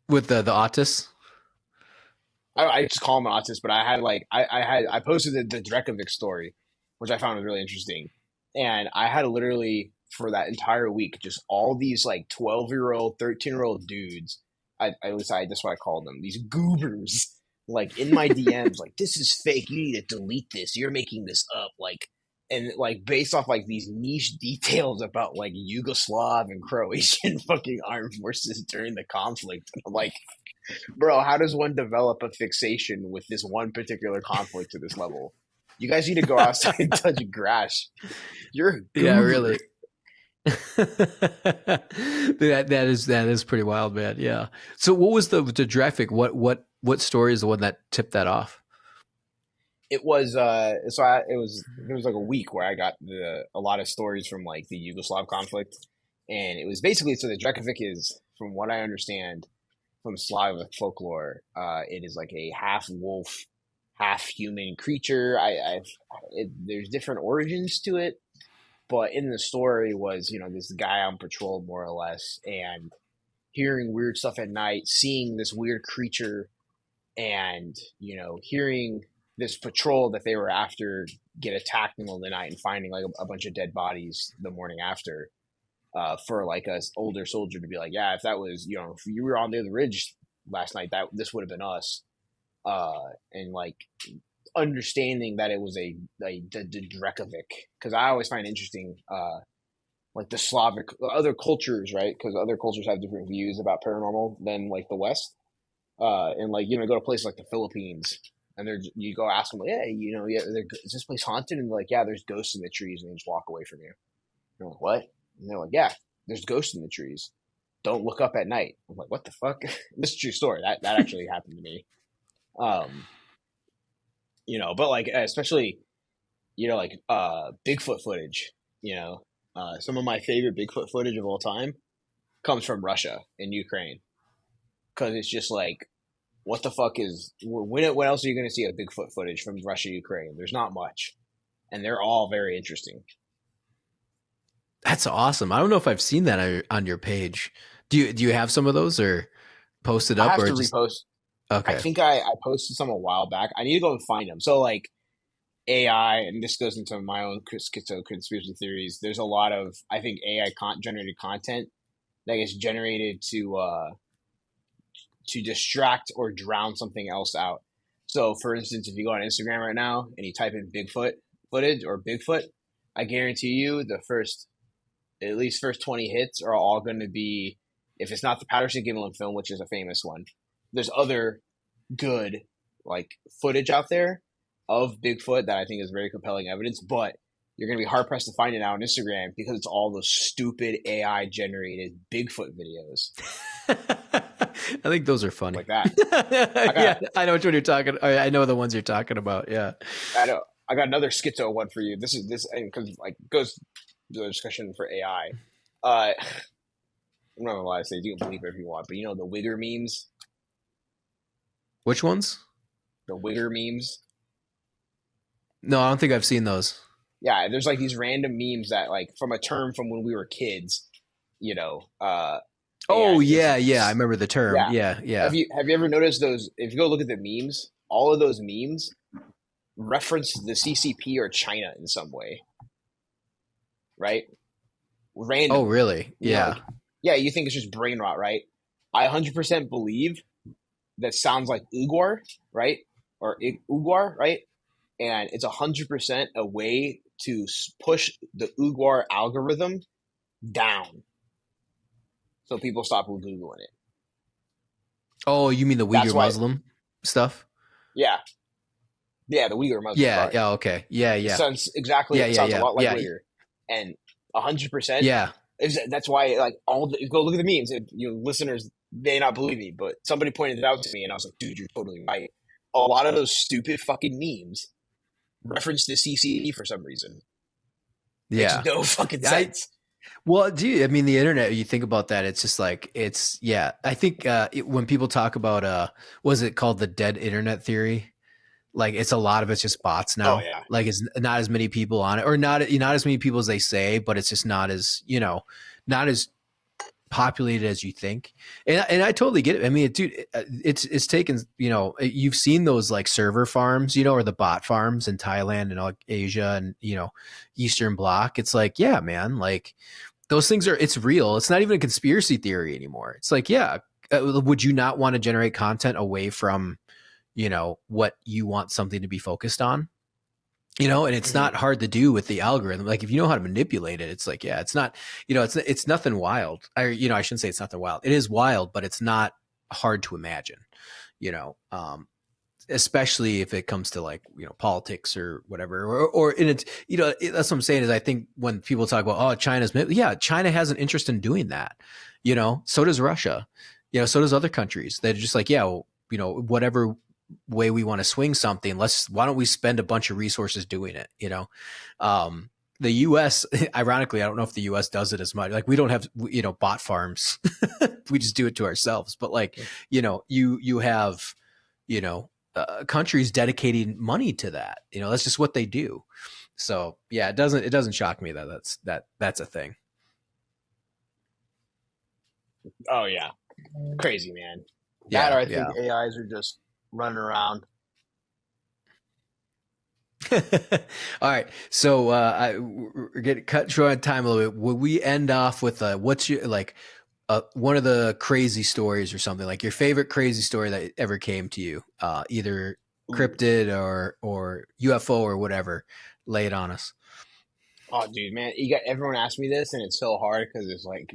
Speaker 1: with the autists.
Speaker 2: I just call him an autist, but I posted the Drekovic story, which I found was really interesting, and I had literally for that entire week just all these like 12-year-old, 13-year-old dudes. At least that's what I called them. These goobers, like in my DMs, like this is fake. You need to delete this. You're making this up. Like and like based off like these niche details about like Yugoslav and Croatian fucking armed forces during the conflict. And I'm like, bro, how does one develop a fixation with this one particular conflict to this level? You guys need to go outside and touch grass. You're a
Speaker 1: Yeah.
Speaker 2: goober.
Speaker 1: Really. that is pretty wild, man. Yeah. So what was the graphic? What story is the one that tipped that off?
Speaker 2: It was it was there was like a week where I got a lot of stories from like the Yugoslav conflict, and it was basically so the Drekovic is, from what I understand from Slavic folklore, it is like a half wolf, half human creature. There's different origins to it, but in the story was this guy on patrol more or less, and hearing weird stuff at night, seeing this weird creature, and hearing this patrol that they were after get attacked in the middle of the night and finding like a bunch of dead bodies the morning after. For like a older soldier to be like, yeah, if that was if you were on the other ridge last night, that this would have been us. And like understanding that it was the Drekovic, because I always find interesting like the Slavic other cultures, right? Because other cultures have different views about paranormal than like the West. And like go to places like the Philippines, and you go ask them, like, yeah, is this place haunted? And they're like, yeah, there's ghosts in the trees, and they just walk away from you. You're like, what? And they're like, yeah, there's ghosts in the trees. Don't look up at night. I'm like, what the fuck? This is a true story. That actually happened to me. Um, but like especially, like Bigfoot footage. Some of my favorite Bigfoot footage of all time comes from Russia and Ukraine, because it's just like, what the fuck is when else are you going to see a Bigfoot footage from Russia, Ukraine? There's not much, and they're all very interesting.
Speaker 1: That's awesome. I don't know if I've seen that on your page. Do you have some of those or posted
Speaker 2: I
Speaker 1: up
Speaker 2: have
Speaker 1: or
Speaker 2: to
Speaker 1: just
Speaker 2: repost. I
Speaker 1: okay?
Speaker 2: think I posted some a while back. I need to go and find them. So like AI, and this goes into my own schizo conspiracy theories. There's a lot of, I think, AI generated content that gets generated to distract or drown something else out. So, for instance, if you go on Instagram right now and you type in Bigfoot footage or Bigfoot, I guarantee you at least first 20 hits are all going to be, if it's not the Patterson Gimlin film, which is a famous one, there's other good like footage out there of Bigfoot that I think is very compelling evidence, but you're going to be hard pressed to find it now on Instagram because it's all those stupid AI generated Bigfoot videos.
Speaker 1: I think those are funny.
Speaker 2: Like that.
Speaker 1: Yeah, I know which one you're talking. I know the ones you're talking about. Yeah,
Speaker 2: I know. I got another schizo one for you. This because like goes to the discussion for AI. I'm not gonna lie to say you can believe it if you want, but the Wigger memes.
Speaker 1: Which ones?
Speaker 2: The Wigger memes.
Speaker 1: No, I don't think I've seen those.
Speaker 2: Yeah, there's like these random memes that like from a term from when we were kids, you know,
Speaker 1: Oh
Speaker 2: and
Speaker 1: yeah, yeah. I remember the term.
Speaker 2: yeah.
Speaker 1: Yeah, yeah.
Speaker 2: Have you ever noticed those? If you go look at the memes, all of those memes reference the CCP or China in some way, right?
Speaker 1: Oh
Speaker 2: Randomly,
Speaker 1: really?
Speaker 2: you know, like,
Speaker 1: Yeah.
Speaker 2: yeah, you think it's just brain rot, right? I 100% believe that sounds like Uguar, right? Or Uguar, right? And it's 100% a way to push the Uguar algorithm down so people stop Googling it.
Speaker 1: Oh, you mean the
Speaker 2: That's
Speaker 1: Uyghur
Speaker 2: why,
Speaker 1: Muslim stuff?
Speaker 2: yeah, yeah, the Uyghur Muslim.
Speaker 1: Yeah,
Speaker 2: Sorry,
Speaker 1: yeah, okay. Yeah,
Speaker 2: it
Speaker 1: yeah.
Speaker 2: sounds exactly.
Speaker 1: Yeah,
Speaker 2: It
Speaker 1: yeah,
Speaker 2: sounds a
Speaker 1: yeah.
Speaker 2: lot like
Speaker 1: Yeah.
Speaker 2: Uyghur, and 100%
Speaker 1: Yeah.
Speaker 2: is that's why like all the go look at the memes. You know, listeners may not believe me, but somebody pointed it out to me, and I was like, dude, you're totally right. A lot of those stupid fucking memes reference the CCD for some reason. Makes
Speaker 1: Yeah.
Speaker 2: no fucking
Speaker 1: I
Speaker 2: sense.
Speaker 1: well, dude, I mean the internet, you think about that, it's just like it's yeah. I think when people talk about was it called the dead internet theory? Like it's a lot of it's just bots
Speaker 2: Oh
Speaker 1: now.
Speaker 2: yeah.
Speaker 1: Like it's not as many people on it, or not as many people as they say, but it's just not as, not as populated as you think. And I totally get it. I mean, dude, it's taken, you've seen those like server farms, or the bot farms in Thailand and all Asia and, Eastern Bloc. It's like, yeah, man, like those things it's real. It's not even a conspiracy theory anymore. It's like, yeah, would you not want to generate content away from, what you want something to be focused on? And it's
Speaker 2: Hmm.
Speaker 1: not hard to do with the algorithm. Like if you know how to manipulate it, it's like, yeah, it's not, it's nothing wild. I shouldn't say it's nothing wild. It is wild, but it's not hard to imagine, you know, um, especially if it comes to like, politics or whatever, or in it's, that's what I'm saying is I think when people talk about, oh, yeah, China has an interest in doing that, so does Russia, so does other countries. They're just like, yeah, well, whatever way we want to swing something, why don't we spend a bunch of resources doing it, the US, ironically, I don't know if the US does it as much. Like we don't have, bot farms. We just do it to ourselves. But like, you have, countries dedicating money to that. That's just what they do. So yeah, it doesn't shock me that that's a thing.
Speaker 2: Oh yeah. Crazy man. That or
Speaker 1: Yeah,
Speaker 2: I think
Speaker 1: yeah.
Speaker 2: AIs are just running around.
Speaker 1: All right. So we're getting cut short on time a little bit. Would we end off with what's your like one of the crazy stories or something, like your favorite crazy story that ever came to you, either
Speaker 2: Ooh.
Speaker 1: cryptid or UFO or whatever? Lay it on us.
Speaker 2: Oh dude, man, you got everyone asks me this, and it's so hard because it's like,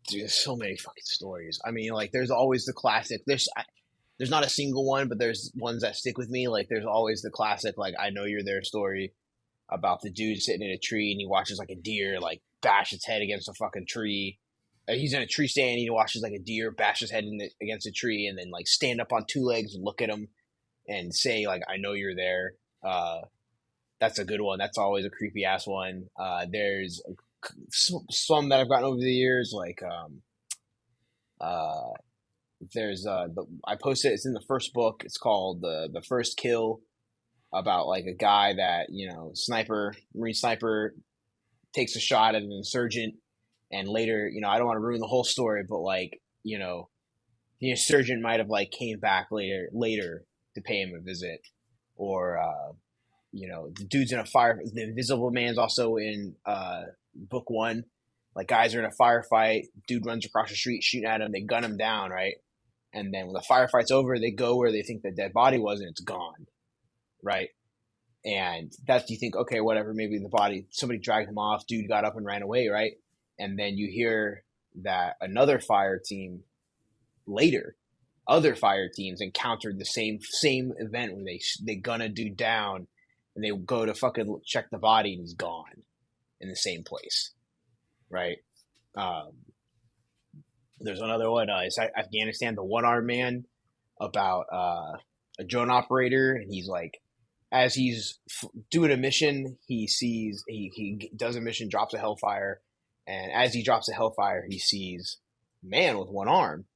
Speaker 2: dude, there's so many fucking stories. I mean, like, there's always the classic. There's not a single one, but there's ones that stick with me. Like, there's always the classic, like, I know you're there story about the dude sitting in a tree and he watches like a deer like bash its head against a fucking tree. He's in a tree stand and he watches like a deer bash his head against a tree and then like stand up on two legs and look at him and say like, I know you're there. That's a good one. That's always a creepy ass one. There's some that I've gotten over the years, like uh, I posted it's in the first book. It's called the First Kill, about like a guy that marine sniper takes a shot at an insurgent, and later I don't want to ruin the whole story, but like the insurgent might have like came back later to pay him a visit, or the dude's in a fire. The Invisible Man's also in book one. Like guys are in a firefight, dude runs across the street shooting at him, they gun him down, right? And then when the firefight's over, they go where they think the dead body was, and it's gone, right? And that you think, okay, whatever, maybe the body, somebody dragged him off, dude got up and ran away, right? And then you hear that another fire team later, other fire teams encountered the same event where they gun a dude down and they go to fucking check the body and he's gone in the same place, right? Um, there's another one, it's Afghanistan, the one armed man, about a drone operator, and he's like, as he's doing a mission, he sees he does a mission, drops a hellfire, and as he drops a hellfire, he sees a man with one arm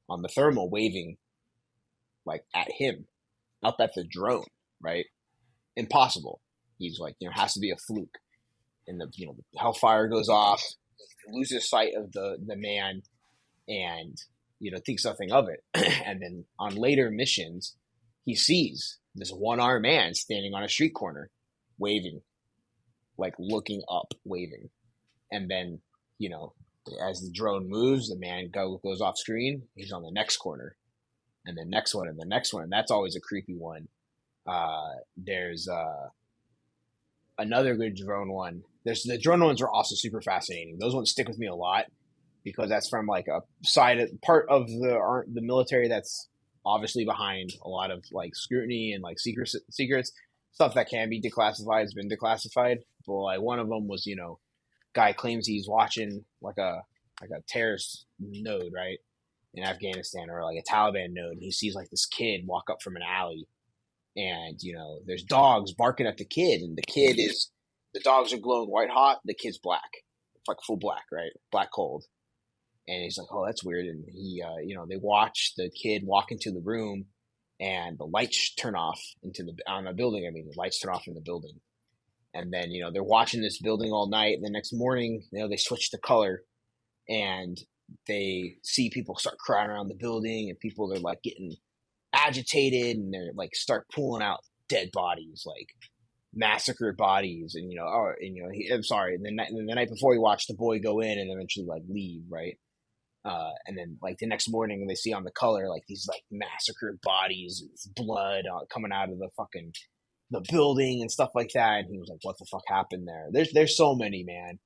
Speaker 2: on the thermal waving like at him, up at the drone, right? impossible. He's like, it has to be a fluke. And the hellfire goes off, loses sight of the man, and thinks nothing of it. And then on later missions, he sees this one-armed man standing on a street corner, waving, like looking up, waving. And then as the drone moves, the man goes off screen. He's on the next corner, and the next one, and the next one. And that's always a creepy one. There's another good drone one. There's the drone ones are also super fascinating. Those ones stick with me a lot because that's from like a part of the military that's obviously behind a lot of like scrutiny and like secrets stuff that can be declassified has been declassified. But like one of them was guy claims he's watching like a terrorist node, right, in Afghanistan, or like a Taliban node, and he sees like this kid walk up from an alley, and there's dogs barking at the kid, and the dogs are glowing white hot, the kid's black. It's like full black, right? Black cold. And he's like, oh, that's weird. And he they watch the kid walk into the room, and the lights turn off on the building. I mean, the lights turn off in the building. And then, they're watching this building all night. And the next morning, they switch the color, and they see people start crowding around the building, and people are like getting agitated, and they're like start pulling out dead bodies, like massacred bodies. And, I'm sorry. And then the night before, you watch the boy go in and eventually like leave, right? And then like the next morning, they see on the color, like these like massacred bodies, blood coming out of the building and stuff like that. And he was like, what the fuck happened there? There's so many, man. And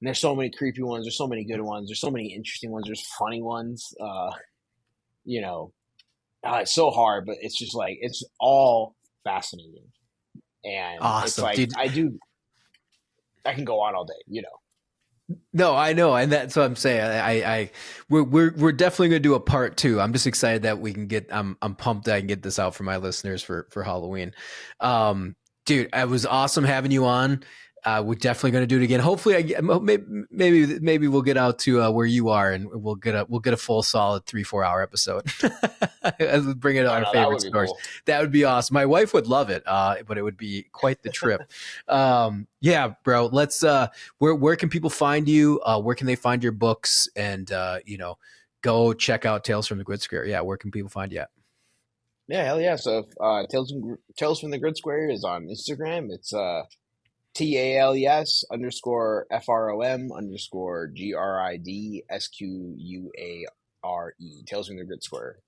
Speaker 2: there's so many creepy ones. There's so many good ones. There's so many interesting ones. There's funny ones. It's so hard, but it's just like, it's all fascinating. And
Speaker 1: Awesome,
Speaker 2: it's like,
Speaker 1: dude.
Speaker 2: I can go on all day,
Speaker 1: No, I know, and that's what I'm saying. We're definitely going to do a part 2. I'm just excited that we can get. I'm pumped that I can get this out for my listeners for Halloween. Dude, it was awesome having you on. We're definitely going to do it again. Hopefully, maybe we'll get out to where you are, and we'll get a full solid 3-4 hour episode. As we bring it on our favorite stories. Cool. That would be awesome. My wife would love it, but it would be quite the trip. Yeah, bro. Let's. Where can people find you? Where can they find your books? And go check out Tales from the Grid Square. Yeah, where can people find you at?
Speaker 2: Yeah, hell yeah. So Tales from the Grid Square is on Instagram. It's TALES_FROM_GRIDSQUARE. Tales from the Grid Square.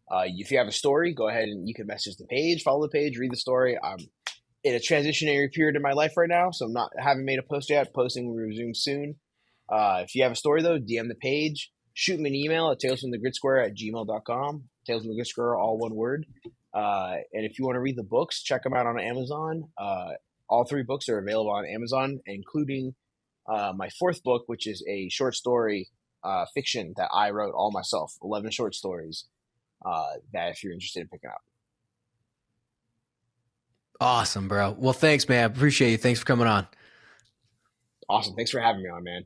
Speaker 2: If you have a story, go ahead and you can message the page, follow the page, read the story. I'm in a transitionary period in my life right now, so haven't made a post yet. Posting will resume soon. If you have a story though, DM the page, shoot me an email at talesfromthegridsquare@gmail.com. Tales from the Grid Square, all one word. And if you want to read the books, check them out on Amazon. All 3 books are available on Amazon, including my 4th book, which is a short story fiction that I wrote all myself, 11 short stories that if you're interested in picking up.
Speaker 1: Awesome, bro. Well, thanks, man. I appreciate you. Thanks for coming on.
Speaker 2: Awesome. Thanks for having me on, man.